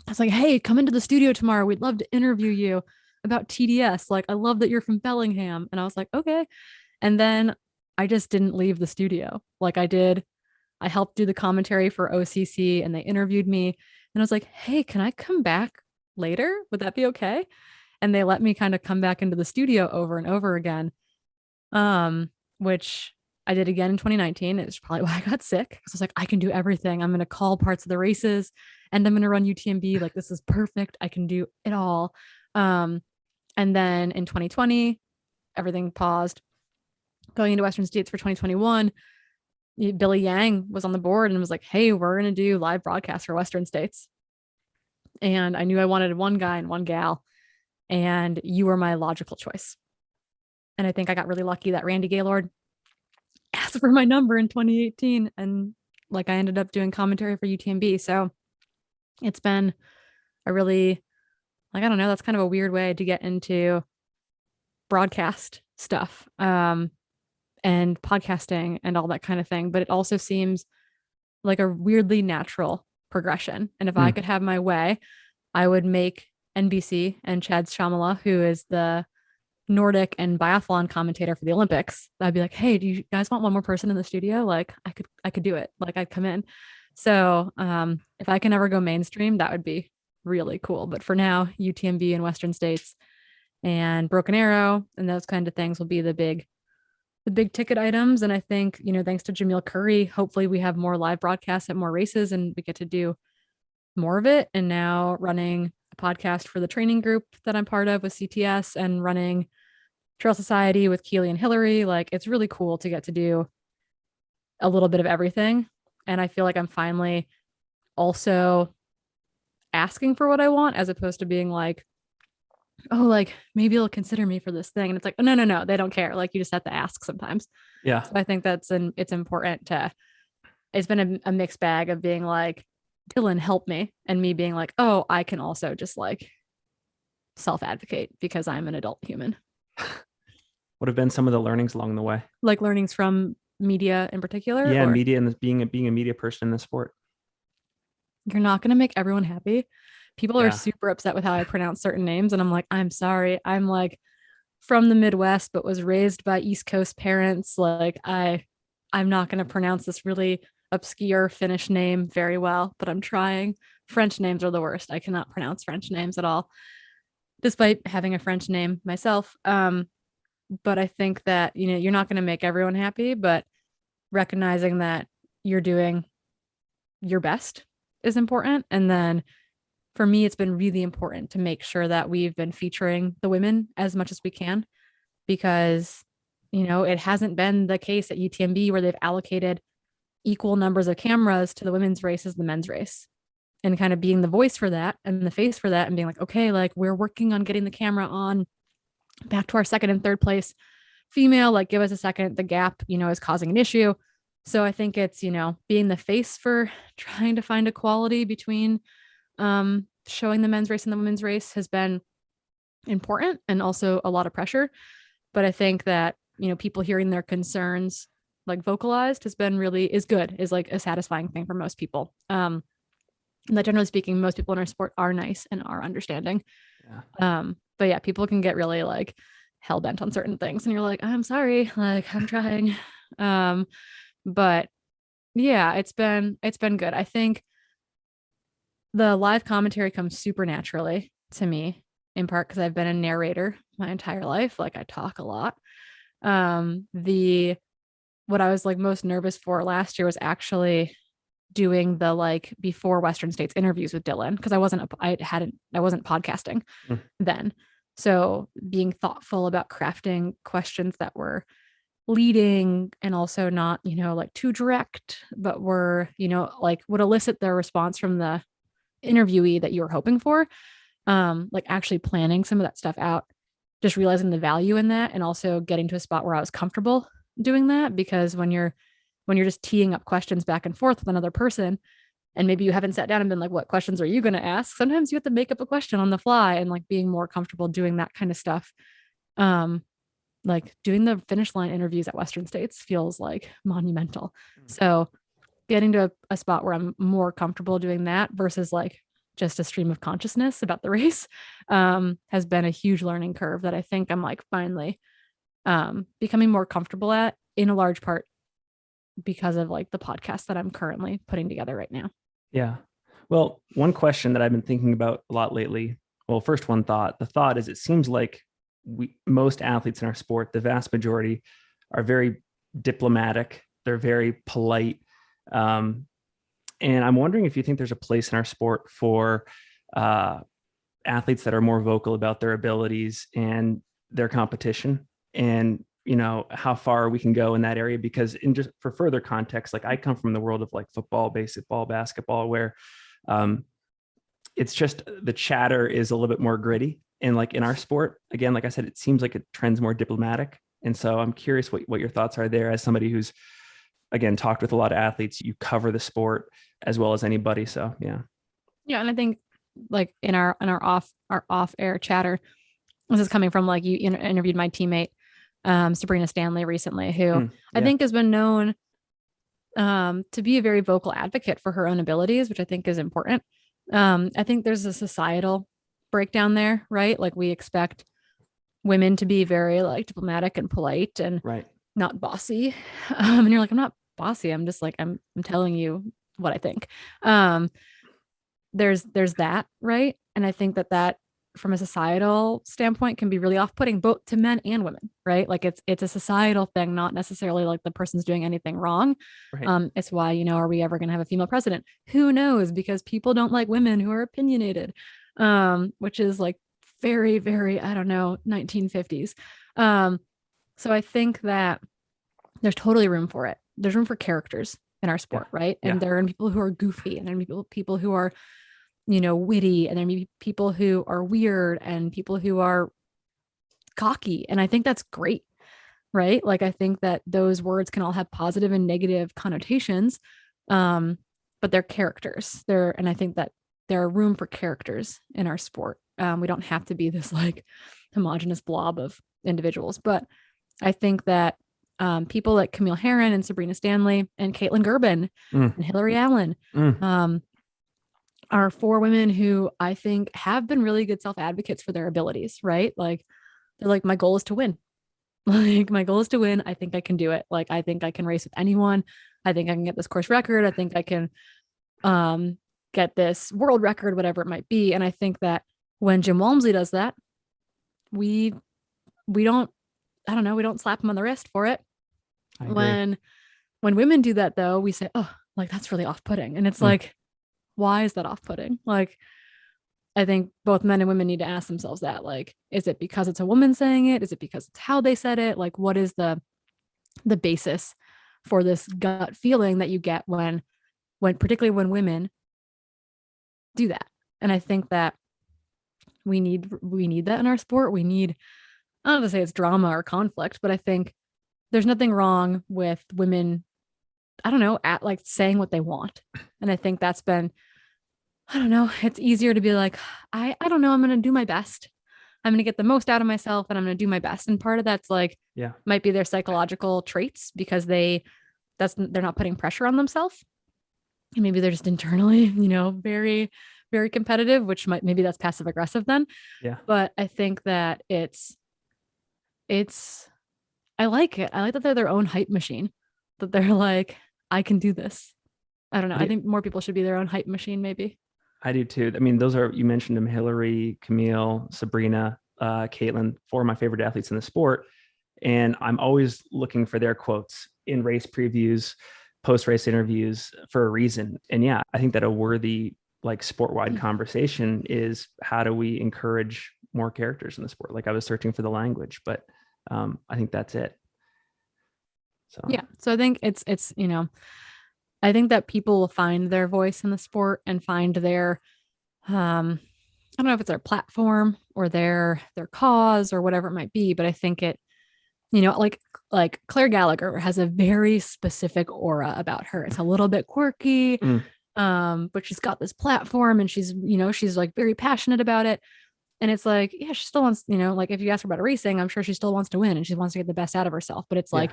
I was like, hey, come into the studio tomorrow. We'd love to interview you about TDS. Like, I love that you're from Bellingham. And I was like, okay. And then I just didn't leave the studio. Like I helped do the commentary for OCC and they interviewed me. And I was like, hey, can I come back later? Would that be okay? And they let me kind of come back into the studio over and over again, which I did again in 2019. It's probably why I got sick. Because I was like, I can do everything. I'm going to call parts of the races and I'm going to run UTMB. Like, this is perfect. I can do it all. And then in 2020, everything paused. Going into Western States for 2021, Billy Yang was on the board and was like, hey, we're going to do live broadcasts for Western States. And I knew I wanted one guy and one gal, and you were my logical choice. And I think I got really lucky that Randy Gaylord asked for my number in 2018. And like I ended up doing commentary for UTMB. So it's been a really like, I don't know, that's kind of a weird way to get into broadcast stuff, and podcasting and all that kind of thing. But it also seems like a weirdly natural progression. And if I Mm. could have my way, I would make NBC and Chad Shamala, who is the Nordic and biathlon commentator for the Olympics. I'd be like, hey, do you guys want one more person in the studio? Like I could do it. Like I'd come in. So if I can ever go mainstream, that would be really cool. But for now, UTMB and Western States and Broken Arrow and those kind of things will be the big ticket items. And I think, thanks to Jameel Curry, hopefully we have more live broadcasts at more races and we get to do more of it. And now running a podcast for the training group that I'm part of with CTS and running Trail Society with Keely and Hillary. Like it's really cool to get to do a little bit of everything. And I feel like I'm finally also asking for what I want as opposed to being like, oh, like maybe you'll consider me for this thing. And it's like, oh, no, they don't care. Like you just have to ask sometimes. Yeah. So I think it's important it's been a mixed bag of being like, Dylan, help me. And me being like, oh, I can also just like self-advocate because I'm an adult human. What have been some of the learnings along the way? Like learnings from media in particular? Yeah, or media and being a media person in the sport. You're not going to make everyone happy. People are Yeah. super upset with how I pronounce certain names. And I'm like, I'm sorry. I'm like from the Midwest, but was raised by East Coast parents. Like I'm not going to pronounce this really obscure Finnish name very well, but I'm trying. French names are the worst. I cannot pronounce French names at all, despite having a French name myself. But I think that, you're not going to make everyone happy, but recognizing that you're doing your best is important. And then for me, it's been really important to make sure that we've been featuring the women as much as we can, because, it hasn't been the case at UTMB where they've allocated equal numbers of cameras to the women's race as the men's race, and kind of being the voice for that and the face for that and being like, okay, like we're working on getting the camera on back to our second and third place female, like give us a second. The gap, is causing an issue. So I think it's, being the face for trying to find equality between showing the men's race and the women's race has been important and also a lot of pressure. But I think that, people hearing their concerns like vocalized is good, is like a satisfying thing for most people. And that generally speaking, most people in our sport are nice and are understanding. Yeah. But yeah, people can get really like hell bent on certain things and you're like, I'm sorry, like I'm trying. But yeah, it's been good. I think the live commentary comes super naturally to me, in part because I've been a narrator my entire life. Like I talk a lot. What I was like most nervous for last year was actually doing the like before Western States interviews with Dylan, because I wasn't podcasting then. So being thoughtful about crafting questions that were leading and also not, like too direct, but were, like would elicit the response from the interviewee that you were hoping for. Like actually planning some of that stuff out, just realizing the value in that, and also getting to a spot where I was comfortable doing that. Because when you're just teeing up questions back and forth with another person, and maybe you haven't sat down and been like, what questions are you going to ask? Sometimes you have to make up a question on the fly, and like being more comfortable doing that kind of stuff. Like doing the finish line interviews at Western States feels like monumental. So getting to a spot where I'm more comfortable doing that versus like just a stream of consciousness about the race has been a huge learning curve that I think I'm like finally becoming more comfortable at, in a large part because of like the podcast that I'm currently putting together right now. Yeah. Well, one question that I've been thinking about a lot lately. Well, first one thought. The thought is, it seems like most athletes in our sport, the vast majority, are very diplomatic. They're very polite. And I'm wondering if you think there's a place in our sport for athletes that are more vocal about their abilities and their competition, and how far we can go in that area. Because just for further context, like I come from the world of like football, baseball, basketball, where it's just the chatter is a little bit more gritty. And like in our sport, again, like I said, it seems like it trends more diplomatic. And so I'm curious what your thoughts are there, as somebody who's, again, talked with a lot of athletes. You cover the sport as well as anybody. So yeah. Yeah. And I think like in our off air chatter, this is coming from like you interviewed my teammate, Sabrina Stanley recently, who I Yeah. think has been known to be a very vocal advocate for her own abilities, which I think is important. I think there's a societal breakdown there, right? Like we expect women to be very like diplomatic and polite and Right. not bossy. And you're like, I'm not bossy. I'm just like, I'm telling you what I think. Um, there's that, right? And I think that from a societal standpoint can be really off-putting both to men and women, right? Like it's a societal thing, not necessarily like the person's doing anything wrong. Right. It's why, are we ever going to have a female president? Who knows? Because people don't like women who are opinionated, which is like very, very, I don't know, 1950s. So I think that there's totally room for it. There's room for characters in our sport, right? And there are people who are goofy, and there are people who are, witty, and there may be people who are weird and people who are cocky. And I think that's great, right? Like I think that those words can all have positive and negative connotations, but they're characters. And I think that there are room for characters in our sport. We don't have to be this like homogenous blob of individuals, but I think that people like Camille Herron and Sabrina Stanley and Caitlin Gerben and Hillary Allen are 4 women who I think have been really good self-advocates for their abilities, right? Like they're like, my goal is to win. Like my goal is to win. I think I can do it. Like I think I can race with anyone. I think I can get this course record. I think I can get this world record, whatever it might be. And I think that when Jim Walmsley does that, we don't, I don't know, we don't slap him on the wrist for it. When women do that though, we say, oh, like that's really off-putting. And it's like, why is that off-putting? Like, I think both men and women need to ask themselves that. Like, is it because it's a woman saying it? Is it because it's how they said it? Like, what is the basis for this gut feeling that you get when particularly when women do that? And I think that we need that in our sport. We need, I don't want to say it's drama or conflict, but I think there's nothing wrong with women, I don't know, at like saying what they want. And I think that's been, I don't know, it's easier to be like, I don't know, I'm going to do my best. I'm going to get the most out of myself and I'm going to do my best. And part of that's like, might be their psychological traits because they're not putting pressure on themselves. And maybe they're just internally, very, very competitive, which maybe that's passive aggressive then. Yeah. But I think that I like it. I like that they're their own hype machine, that they're like, I can do this. I don't know. I think more people should be their own hype machine, maybe. I do too. I mean, you mentioned them, Hillary, Camille, Sabrina, Caitlin, 4 of my favorite athletes in the sport. And I'm always looking for their quotes in race previews, post-race interviews for a reason. And yeah, I think that a worthy like sport-wide conversation is how do we encourage more characters in the sport? Like I was searching for the language, but I think that's it. So yeah. So I think it's, I think that people will find their voice in the sport and find their, I don't know if it's their platform or their cause or whatever it might be, but I think it, like Claire Gallagher has a very specific aura about her. It's a little bit quirky, but she's got this platform and she's like very passionate about it. And it's like, yeah, she still wants, like if you ask her about racing, I'm sure she still wants to win and she wants to get the best out of herself. But it's like,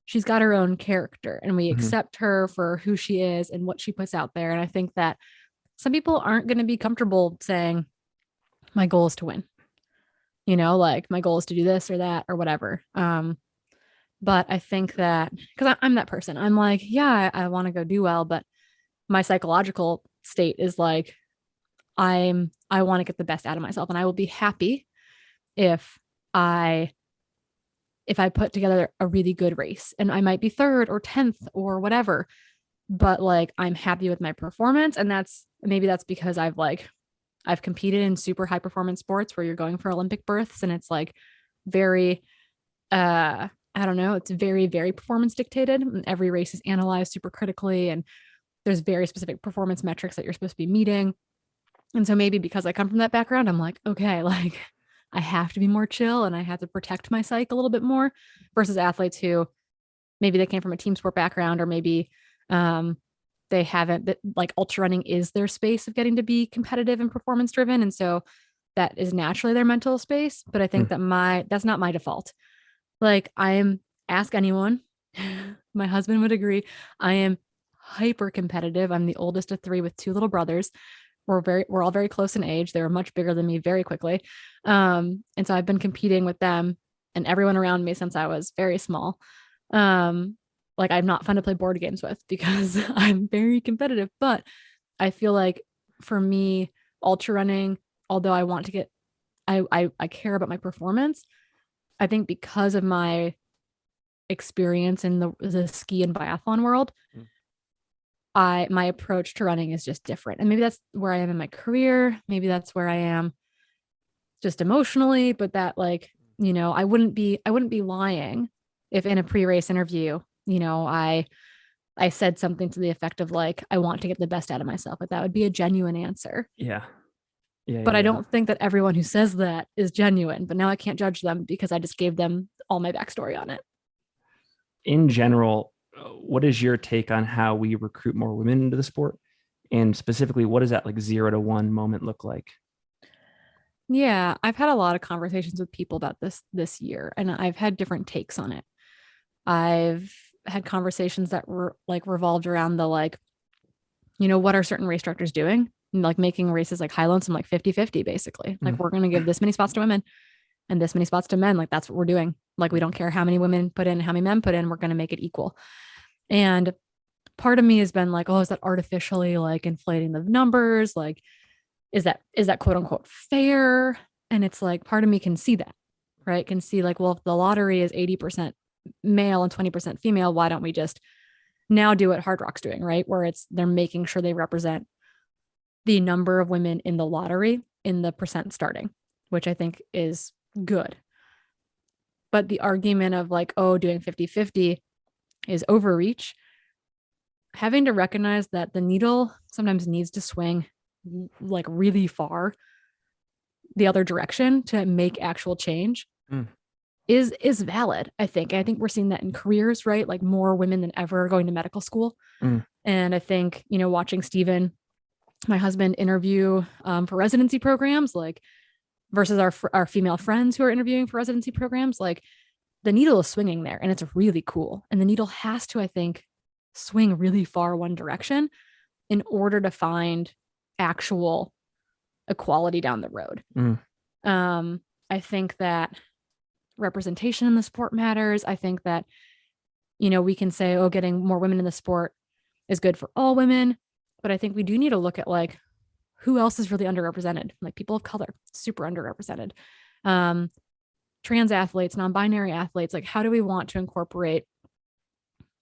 she's got her own character and we accept her for who she is and what she puts out there. And I think that some people aren't going to be comfortable saying, my goal is to win, like my goal is to do this or that or whatever. But I think that because I'm that person, I'm like, yeah, I want to go do well, but my psychological state is like, I want to get the best out of myself and I will be happy if I put together a really good race and I might be 3rd or 10th or whatever, but like, I'm happy with my performance. And that's because I've competed in super high performance sports where you're going for Olympic berths and it's like very, I don't know, it's very, very performance dictated and every race is analyzed super critically. And there's very specific performance metrics that you're supposed to be meeting. And so maybe because I come from that background, I'm like, okay, like I have to be more chill and I have to protect my psyche a little bit more versus athletes who maybe they came from a team sport background or maybe they haven't, that like ultra running is their space of getting to be competitive and performance driven. And so that is naturally their mental space. But I think that that's not my default. Like ask anyone, my husband would agree. I am hyper competitive. I'm the oldest of three with two little brothers. We're all very close in age. They were much bigger than me very quickly. And so I've been competing with them and everyone around me since I was very small. Like I'm not fun to play board games with because I'm very competitive, but I feel like for me, ultra running, although I want to get, I care about my performance. I think because of my experience in the ski and biathlon world, my approach to running is just different. And maybe that's where I am in my career. Maybe that's where I am just emotionally, but that like, I wouldn't be lying if in a pre-race interview, I said something to the effect of like, I want to get the best out of myself. Like that would be a genuine answer. Yeah. Yeah. But I don't think that everyone who says that is genuine, but now I can't judge them because I just gave them all my backstory on it. In general, what is your take on how we recruit more women into the sport? And specifically, what does that like 0 to 1 moment look like? Yeah, I've had a lot of conversations with people about this year, and I've had different takes on it. I've had conversations that were like revolved around the like, what are certain race directors doing? And, like making races like high lonesome, like 50-50, basically. Like we're going to give this many spots to women and this many spots to men. Like that's what we're doing. Like we don't care how many women put in, how many men put in, we're going to make it equal. And part of me has been like, oh, is that artificially like inflating the numbers? Like, is that quote unquote fair? And it's like, part of me can see that, right? Can see like, well, if the lottery is 80% male and 20% female, why don't we just now do what Hard Rock's doing, right? Where they're making sure they represent the number of women in the lottery in the percent starting, which I think is good. But the argument of like, oh, doing 50-50 is overreach. Having to recognize that the needle sometimes needs to swing like really far the other direction to make actual change is valid. I think we're seeing that in careers, right? Like more women than ever going to medical school. And I think, watching Steven, my husband, interview for residency programs, like versus our female friends who are interviewing for residency programs, like the needle is swinging there and it's really cool. And the needle has to, I think, swing really far one direction in order to find actual equality down the road. I think that representation in the sport matters. I think that, we can say, oh, getting more women in the sport is good for all women. But I think we do need to look at like who else is really underrepresented, like people of color, super underrepresented, trans athletes, non-binary athletes. Like, how do we want to incorporate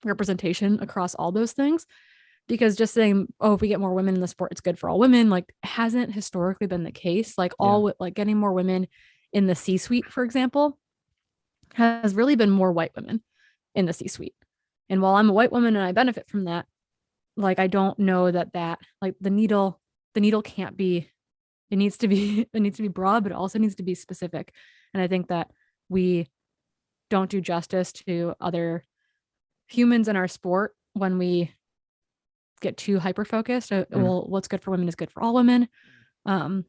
representation across all those things? Because just saying, oh, if we get more women in the sport, it's good for all women, like hasn't historically been the case. Like like getting more women in the C-suite, for example, has really been more white women in the C-suite. And while I'm a white woman and I benefit from that, like, I don't know that like the needle can't be, it needs to be broad, but it also needs to be specific. And I think that we don't do justice to other humans in our sport when we get too hyper focused. Well, what's good for women is good for all women. Because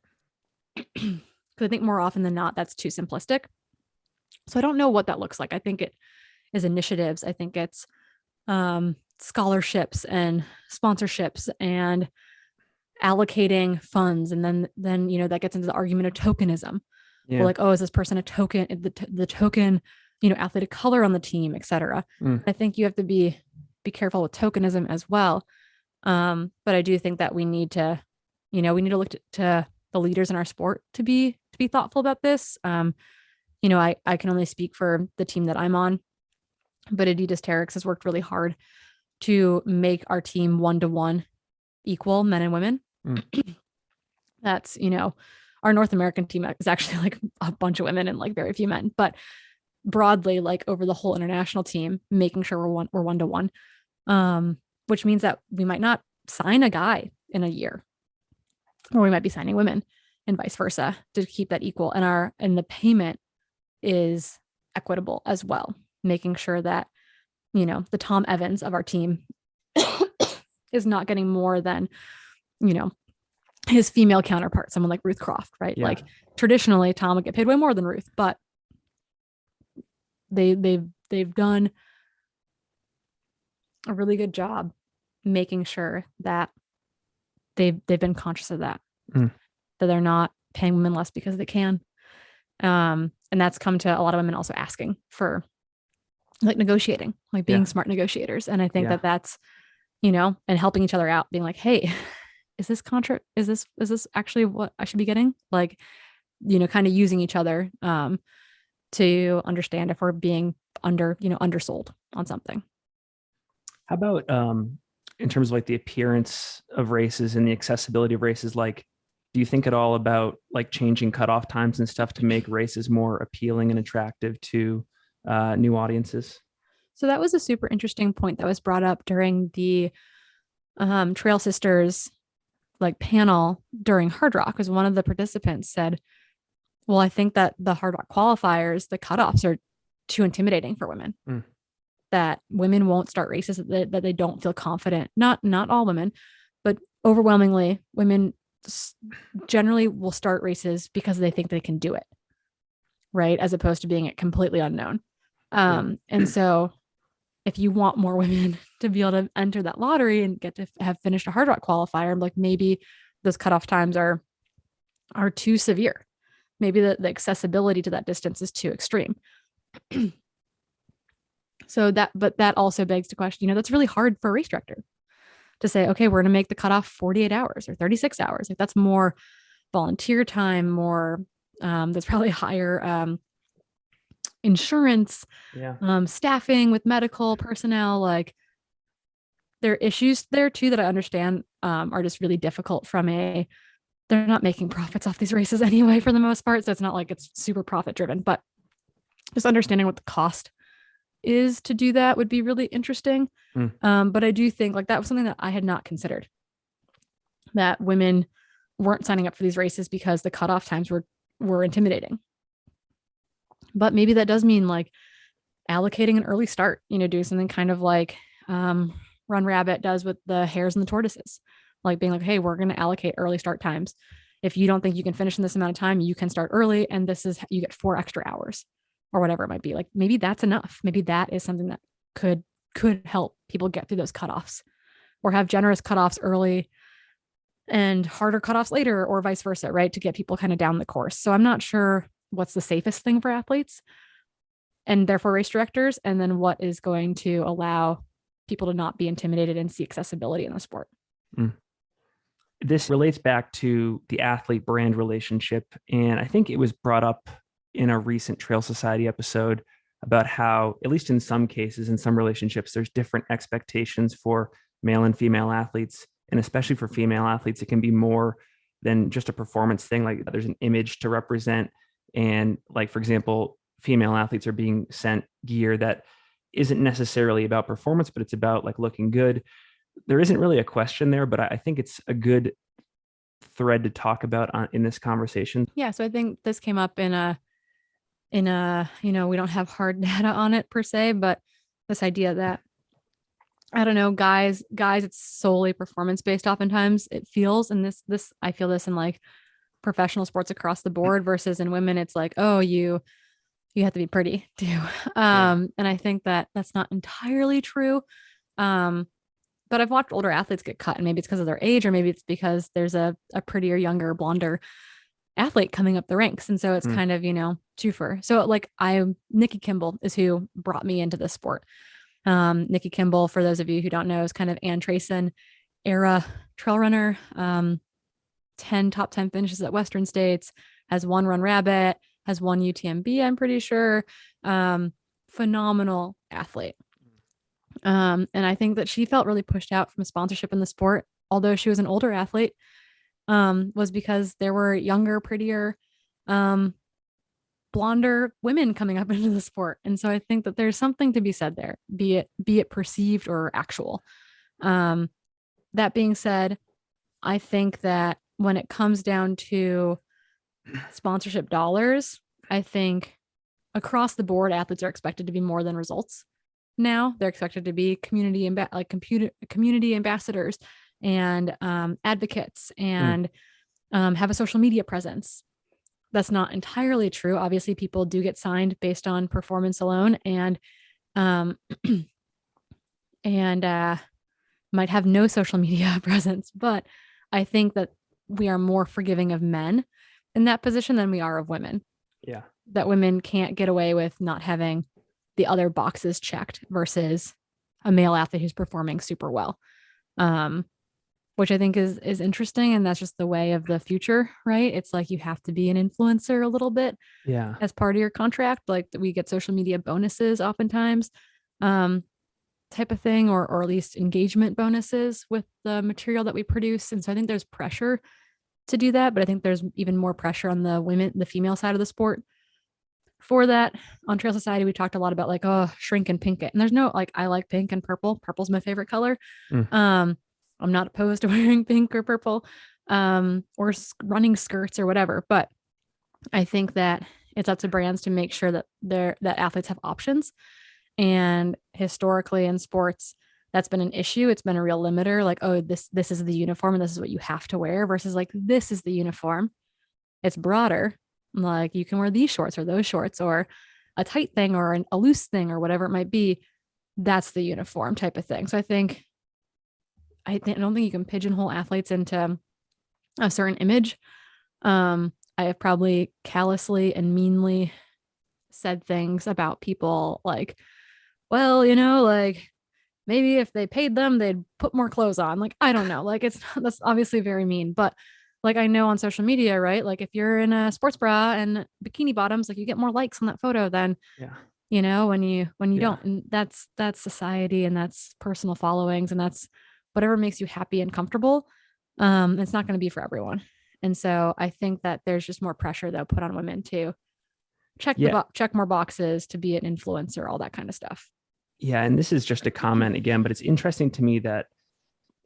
I think more often than not, that's too simplistic. So I don't know what that looks like. I think it is initiatives. I think it's scholarships and sponsorships and allocating funds. And then, that gets into the argument of tokenism. Yeah. We're like, oh, is this person a token, the token, athlete of color on the team, et cetera. I think you have to be careful with tokenism as well. But I do think that we need to look to the leaders in our sport to be thoughtful about this. I can only speak for the team that I'm on, but Adidas Terrex has worked really hard to make our team 1-to-1 equal, men and women. That's, our North American team is actually like a bunch of women and like very few men, but broadly, like over the whole international team, making sure we're 1-to-1, which means that we might not sign a guy in a year, or we might be signing women and vice versa to keep that equal. And the payment is equitable as well, making sure that, the Tom Evans of our team is not getting more than, you know, his female counterpart, someone like Ruth Croft, right? Yeah. Like traditionally Tom would get paid way more than Ruth, but they've done a really good job making sure that they've been conscious of that, that they're not paying women less because they can. And that's come to a lot of women also asking for like negotiating, like being smart negotiators. And I think that that's, you know, and helping each other out, being like, hey, is this is this actually what I should be getting? Like, you know, kind of using each other to understand if we're being undersold on something. How about in terms of like the appearance of races and the accessibility of races? Like, do you think at all about like changing cutoff times and stuff to make races more appealing and attractive to new audiences? So that was a super interesting point that was brought up during the Trail Sisters like panel during Hard Rock, because one of the participants said, well, I think that the Hard Rock qualifiers, the cutoffs are too intimidating for women. That women won't start races that they don't feel confident. Not all women, but overwhelmingly women generally will start races because they think they can do it, right? As opposed to being it completely unknown. And so if you want more women to be able to enter that lottery and get to have finished a Hard Rock qualifier, like maybe those cutoff times are too severe. Maybe the accessibility to that distance is too extreme. But that also begs the question, you know, that's really hard for a race director to say, okay, we're going to make the cutoff 48 hours or 36 hours. Like that's more volunteer time, more, that's probably higher insurance, staffing with medical personnel. Like there are issues there too that I understand are just really difficult they're not making profits off these races anyway for the most part. So it's not like it's super profit driven, but just understanding what the cost is to do that would be really interesting. But I do think like that was something that I had not considered, that women weren't signing up for these races because the cutoff times were intimidating. But maybe that does mean like allocating an early start, you know, doing something kind of like Run Rabbit does with the hares and the tortoises, like being like, hey, we're going to allocate early start times. If you don't think you can finish in this amount of time, you can start early. And you get 4 extra hours or whatever it might be. Like maybe that's enough. Maybe that is something that could help people get through those cutoffs, or have generous cutoffs early and harder cutoffs later, or vice versa, right? To get people kind of down the course. So I'm not sure what's the safest thing for athletes and therefore race directors, and then what is going to allow people to not be intimidated and see accessibility in the sport. This relates back to the athlete brand relationship. And I think it was brought up in a recent Trail Society episode about how, at least in some cases, in some relationships, there's different expectations for male and female athletes. And especially for female athletes, it can be more than just a performance thing. Like there's an image to represent. And like, for example, female athletes are being sent gear that isn't necessarily about performance, but it's about like looking good. There isn't really a question there, but I think it's a good thread to talk about in this conversation. Yeah. So I think this came up in a, you know, we don't have hard data on it per se, but this idea that, I don't know, guys, it's solely performance based. Oftentimes it feels, and I feel this in like professional sports across the board, versus in women, it's like, oh, you have to be pretty too. And I think that that's not entirely true. But I've watched older athletes get cut, and maybe it's because of their age, or maybe it's because there's a prettier, younger, blonder athlete coming up the ranks. And so it's kind of, you know, twofer. So like Nikki Kimball is who brought me into this sport. Nikki Kimball, for those of you who don't know, is kind of Ann Trayson era trail runner. 10 top 10 finishes at Western States, has won Run Rabbit, has won UTMB, I'm pretty sure. Phenomenal athlete. And I think that she felt really pushed out from sponsorship in the sport, although she was an older athlete, was because there were younger, prettier, blonder women coming up into the sport. And so I think that there's something to be said there, be it perceived or actual. That being said, I think that when it comes down to sponsorship dollars, I think across the board, athletes are expected to be more than results. now. They're expected to be community ambassadors and advocates Mm. and have a social media presence. That's not entirely true. Obviously, people do get signed based on performance alone, and um, and might have no social media presence. But I think that we are more forgiving of men in that position than we are of women. Yeah. That women can't get away with not having the other boxes checked versus a male athlete who's performing super well. Um, which I think is interesting. And that's just the way of the future, right? It's like you have to be an influencer a little bit Yeah. as part of your contract. Like we get social media bonuses oftentimes, um, type of thing, or at least engagement bonuses with the material that we produce. And so I think there's pressure to do that, but I think there's even more pressure on the female side of the sport for that. On Trail Society, we talked a lot about like, oh, shrink and pink it. And there's no, like, I like pink and purple. Purple's my favorite color. Mm. I'm not opposed to wearing pink or purple, or running skirts or whatever. But I think that it's up to brands to make sure that that athletes have options. And historically in sports, that's been an issue. It's been a real limiter. Like, oh, this is the uniform and this is what you have to wear, versus like, this is the uniform. It's broader. Like you can wear these shorts or those shorts or a tight thing or a loose thing or whatever it might be. That's the uniform type of thing. So I don't think you can pigeonhole athletes into a certain image. I have probably callously and meanly said things about people like, well, like maybe if they paid them, they'd put more clothes on. Like, I don't know. Like that's obviously very mean, but like I know on social media, right? Like if you're in a sports bra and bikini bottoms, like you get more likes on that photo than, Yeah. when you Yeah. don't. And that's society and that's personal followings and that's whatever makes you happy and comfortable. It's not going to be for everyone. And so I think that there's just more pressure though put on women to Yeah. check more boxes, to be an influencer, all that kind of stuff. Yeah. And this is just a comment again, but it's interesting to me that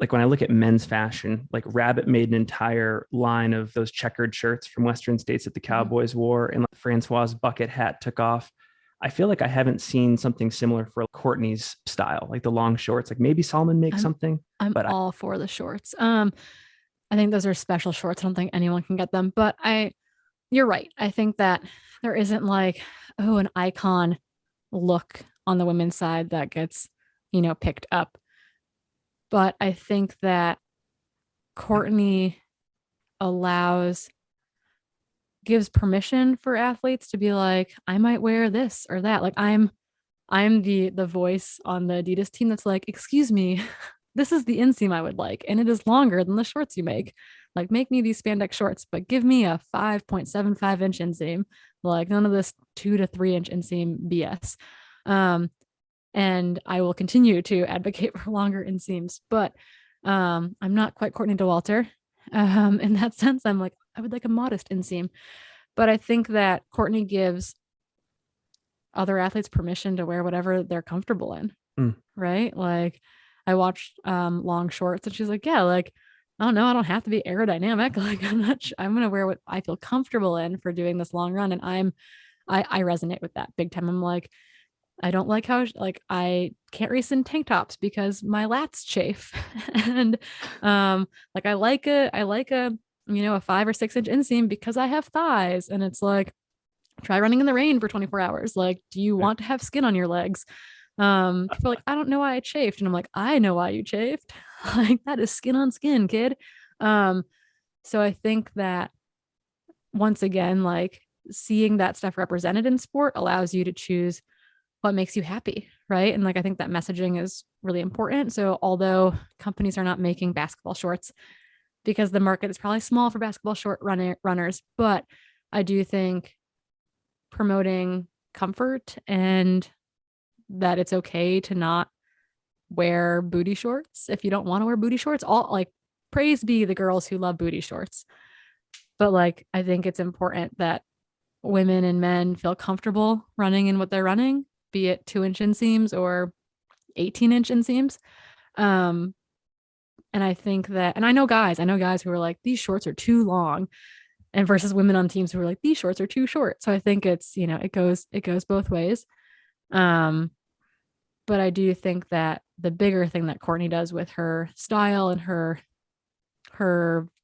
like when I look at men's fashion, like Rabbit made an entire line of those checkered shirts from Western states that the Cowboys wore, and like Francois' bucket hat took off. I feel like I haven't seen something similar for Courtney's style, like the long shorts. Like maybe Solomon makes something, I'm but all for the shorts. I think those are special shorts. I don't think anyone can get them, but you're right. I think that there isn't like, oh, an icon look on the women's side that gets, picked up. But I think that Courtney gives permission for athletes to be like, I might wear this or that. Like I'm the voice on the Adidas team that's like, excuse me, this is the inseam I would like, and it is longer than the shorts you make. Like, make me these spandex shorts, but give me a 5.75-inch inseam. Like, none of this 2 to 3-inch inseam BS. And I will continue to advocate for longer inseams, but I'm not quite Courtney Dauwalter. In that sense, I'm like, I would like a modest inseam. But I think that Courtney gives other athletes permission to wear whatever they're comfortable in. Right? Like I watched long shorts and she's like, yeah, like, I don't know, I don't have to be aerodynamic. Like I'm going to wear what I feel comfortable in for doing this long run. And I resonate with that big time. I'm like, I don't like how like I can't race in tank tops because my lats chafe. And like I like a a 5 or 6 inch inseam because I have thighs. And it's like, try running in the rain for 24 hours. Like, do you want to have skin on your legs? People are like, I don't know why I chafed. And I'm like, I know why you chafed. Like, that is skin on skin, kid. So I think that once again, like seeing that stuff represented in sport allows you to choose what makes you happy, right? And like I think that messaging is really important. So although companies are not making basketball shorts because the market is probably small for basketball runners, but I do think promoting comfort and that it's okay to not wear booty shorts if you don't want to wear booty shorts. All like praise be the girls who love booty shorts. But like I think it's important that women and men feel comfortable running in what they're running, be it 2-inch inseams or 18-inch inseams. And I think that, and I know guys who are like, these shorts are too long, and versus women on teams who are like, these shorts are too short. So I think it's, it goes both ways. But I do think that the bigger thing that Courtney does with her style and her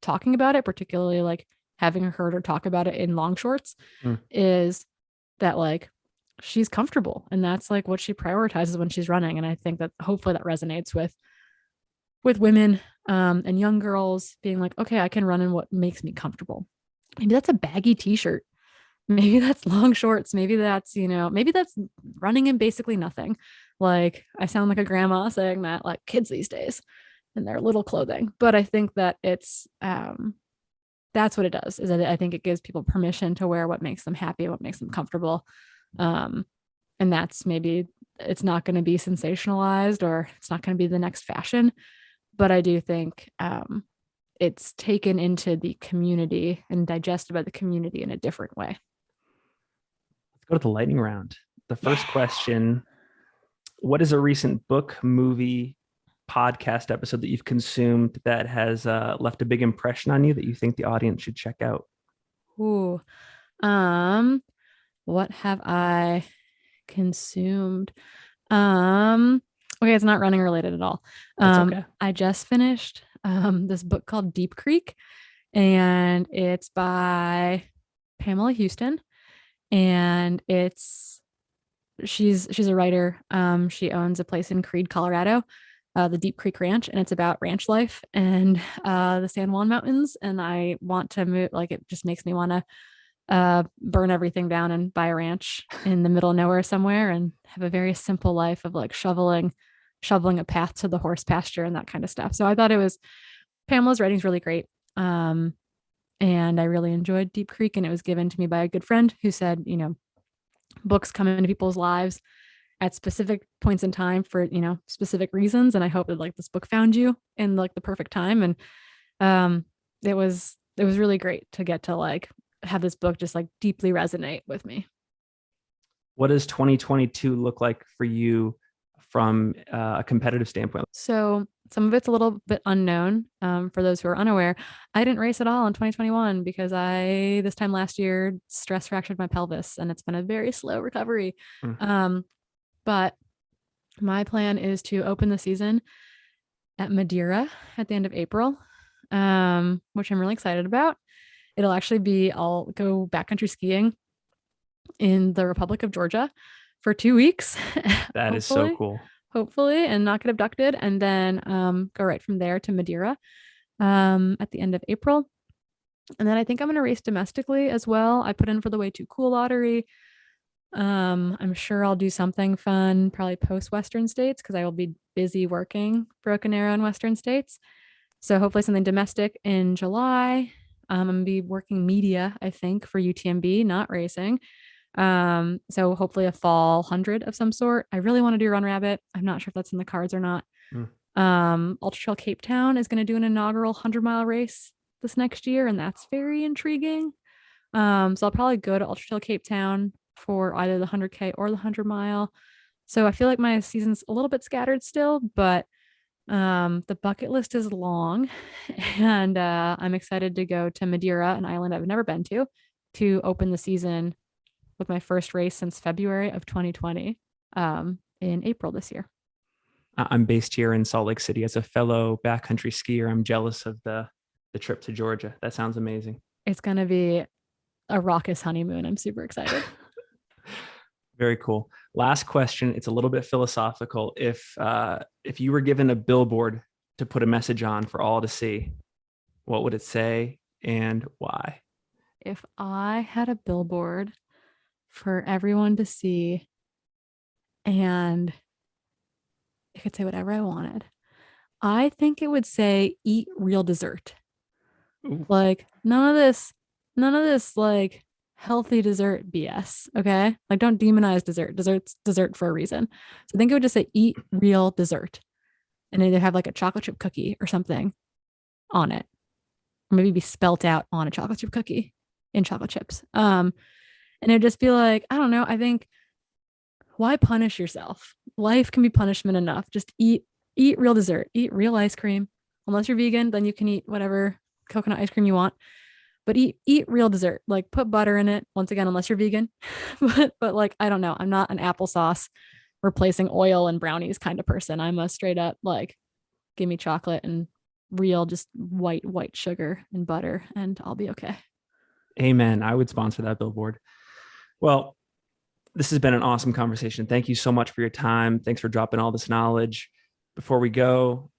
talking about it, particularly like having heard her talk about it in long shorts, Mm. is that like she's comfortable, and that's like what she prioritizes when she's running. And I think that hopefully that resonates with women and young girls being like, okay, I can run in what makes me comfortable. Maybe that's a baggy t-shirt. Maybe that's long shorts. Maybe that's, maybe that's running in basically nothing. Like I sound like a grandma saying that, like kids these days in their little clothing. But I think that it's that's what it does, is that I think it gives people permission to wear what makes them happy, what makes them comfortable. Um, and that's maybe it's not going to be sensationalized, or it's not going to be the next fashion. But I do think it's taken into the community and digested by the community in a different way. Let's go to the lightning round. The first question: what is a recent book, movie, podcast episode that you've consumed that has left a big impression on you that you think the audience should check out? Ooh, what have I consumed? Okay, it's not running related at all. That's okay. I just finished this book called Deep Creek, and it's by Pamela Houston, and she's a writer. She owns a place in Creede, Colorado, the Deep Creek Ranch, and it's about ranch life and the San Juan Mountains. And I want to move, like it just makes me want to burn everything down and buy a ranch in the middle of nowhere somewhere and have a very simple life of like shoveling a path to the horse pasture and that kind of stuff. So I thought Pamela's writing's really great. And I really enjoyed Deep Creek, and it was given to me by a good friend who said, books come into people's lives at specific points in time for, specific reasons. And I hope that like this book found you in like the perfect time. And it was really great to get to like have this book just like deeply resonate with me. What does 2022 look like for you from a competitive standpoint? So some of it's a little bit unknown. For those who are unaware, I didn't race at all in 2021 because this time last year, stress fractured my pelvis, and it's been a very slow recovery. But my plan is to open the season at Madeira at the end of April, which I'm really excited about. I'll go backcountry skiing in the Republic of Georgia for 2 weeks. That is so cool. Hopefully, and not get abducted, and then go right from there to Madeira at the end of April. And then I think I'm going to race domestically as well. I put in for the Way Too Cool lottery. I'm sure I'll do something fun, probably post Western States, because I will be busy working Broken Arrow in Western States. So hopefully something domestic in July. I'm going to be working media, I think, for UTMB, not racing. So hopefully a fall 100 of some sort. I really want to do Run Rabbit. I'm not sure if that's in the cards or not. Ultra Trail Cape Town is going to do an inaugural 100-mile race this next year, and that's very intriguing. So I'll probably go to Ultra Trail Cape Town for either the 100K or the 100-mile. So I feel like my season's a little bit scattered still, but the bucket list is long, and I'm excited to go to Madeira, an island I've never been to open the season with my first race since February of 2020 in April this year. I'm based here in Salt Lake City. As a fellow backcountry skier, I'm jealous of the trip to Georgia. That sounds amazing. It's going to be a raucous honeymoon. I'm super excited. Very cool. Last question. It's a little bit philosophical. If you were given a billboard to put a message on for all to see, what would it say and why? If I had a billboard for everyone to see and it could say whatever I wanted, I think it would say eat real dessert. Ooh. Like none of this like healthy dessert BS. Okay. Like don't demonize dessert. Dessert's dessert for a reason. So I think it would just say eat real dessert, and either have like a chocolate chip cookie or something on it, or maybe be spelt out on a chocolate chip cookie in chocolate chips. And it'd just be like, I don't know. I think, why punish yourself? Life can be punishment enough. Just eat real dessert, eat real ice cream. Unless you're vegan, then you can eat whatever coconut ice cream you want, but eat real dessert. Like put butter in it. Once again, unless you're vegan, but like, I don't know. I'm not an applesauce replacing oil and brownies kind of person. I'm a straight up like, give me chocolate and real just white sugar and butter, and I'll be okay. Amen. I would sponsor that billboard. Well, this has been an awesome conversation. Thank you so much for your time. Thanks for dropping all this knowledge. Before we go,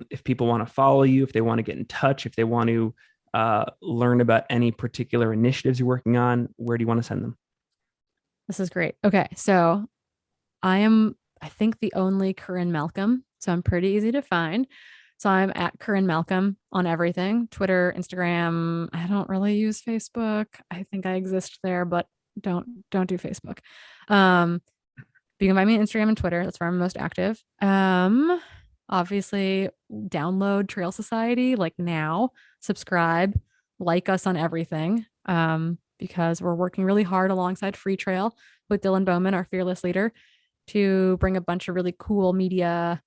if people want to follow you, if they want to get in touch, if they want to learn about any particular initiatives you're working on, where do you want to send them? This is great. Okay. So I think, the only Corrine Malcolm. So I'm pretty easy to find. So I'm at Corrine Malcolm on everything, Twitter, Instagram. I don't really use Facebook. I think I exist there, but don't do Facebook. You can find me on Instagram and Twitter. That's where I'm most active. Obviously download Trail Society like now, subscribe, like us on everything. Because we're working really hard alongside Free Trail with Dylan Bowman, our fearless leader, to bring a bunch of really cool media,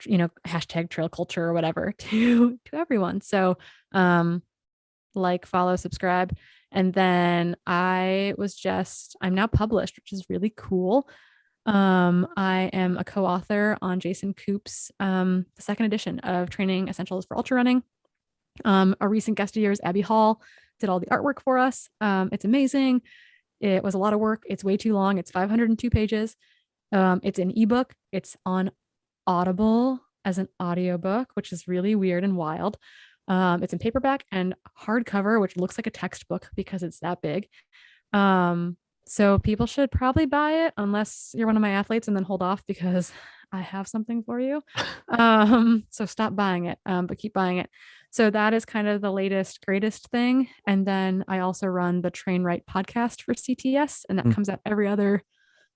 hashtag trail culture or whatever to everyone. So like, follow, subscribe. And then I'm now published, which is really cool. I am a co-author on Jason Koop's the second edition of Training Essentials for Ultrarunning. A recent guest of yours, Abby Hall, did all the artwork for us. It's amazing. It was a lot of work. It's way too long. It's 502 pages. It's an ebook. It's on Audible as an audiobook, which is really weird and wild. It's in paperback and hardcover, which looks like a textbook because it's that big. So people should probably buy it unless you're one of my athletes, and then hold off because I have something for you. So stop buying it, but keep buying it. So that is kind of the latest, greatest thing. And then I also run the Train Right podcast for CTS, and that comes out every other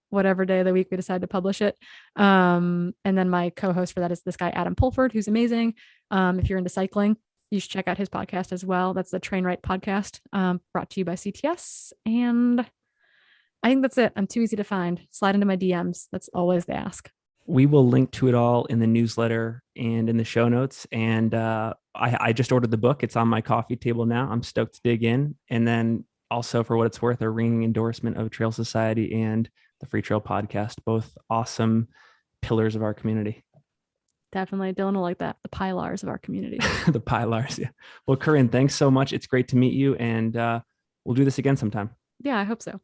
whatever day of the week we decide to publish it. And then my co-host for that is this guy, Adam Pulford, who's amazing. If you're into cycling, you should check out his podcast as well. That's the Train Right podcast, brought to you by CTS. And I think that's it. I'm too easy to find. Slide into my DMs. That's always the ask. We will link to it all in the newsletter and in the show notes. And I just ordered the book. It's on my coffee table now. I'm stoked to dig in. And then also, for what it's worth, a ringing endorsement of Trail Society and the Free Trail podcast, both awesome pillars of our community. Definitely. Dylan will like that. The pillars of our community. The pillars. Yeah. Well, Corrine, thanks so much. It's great to meet you. And we'll do this again sometime. Yeah, I hope so.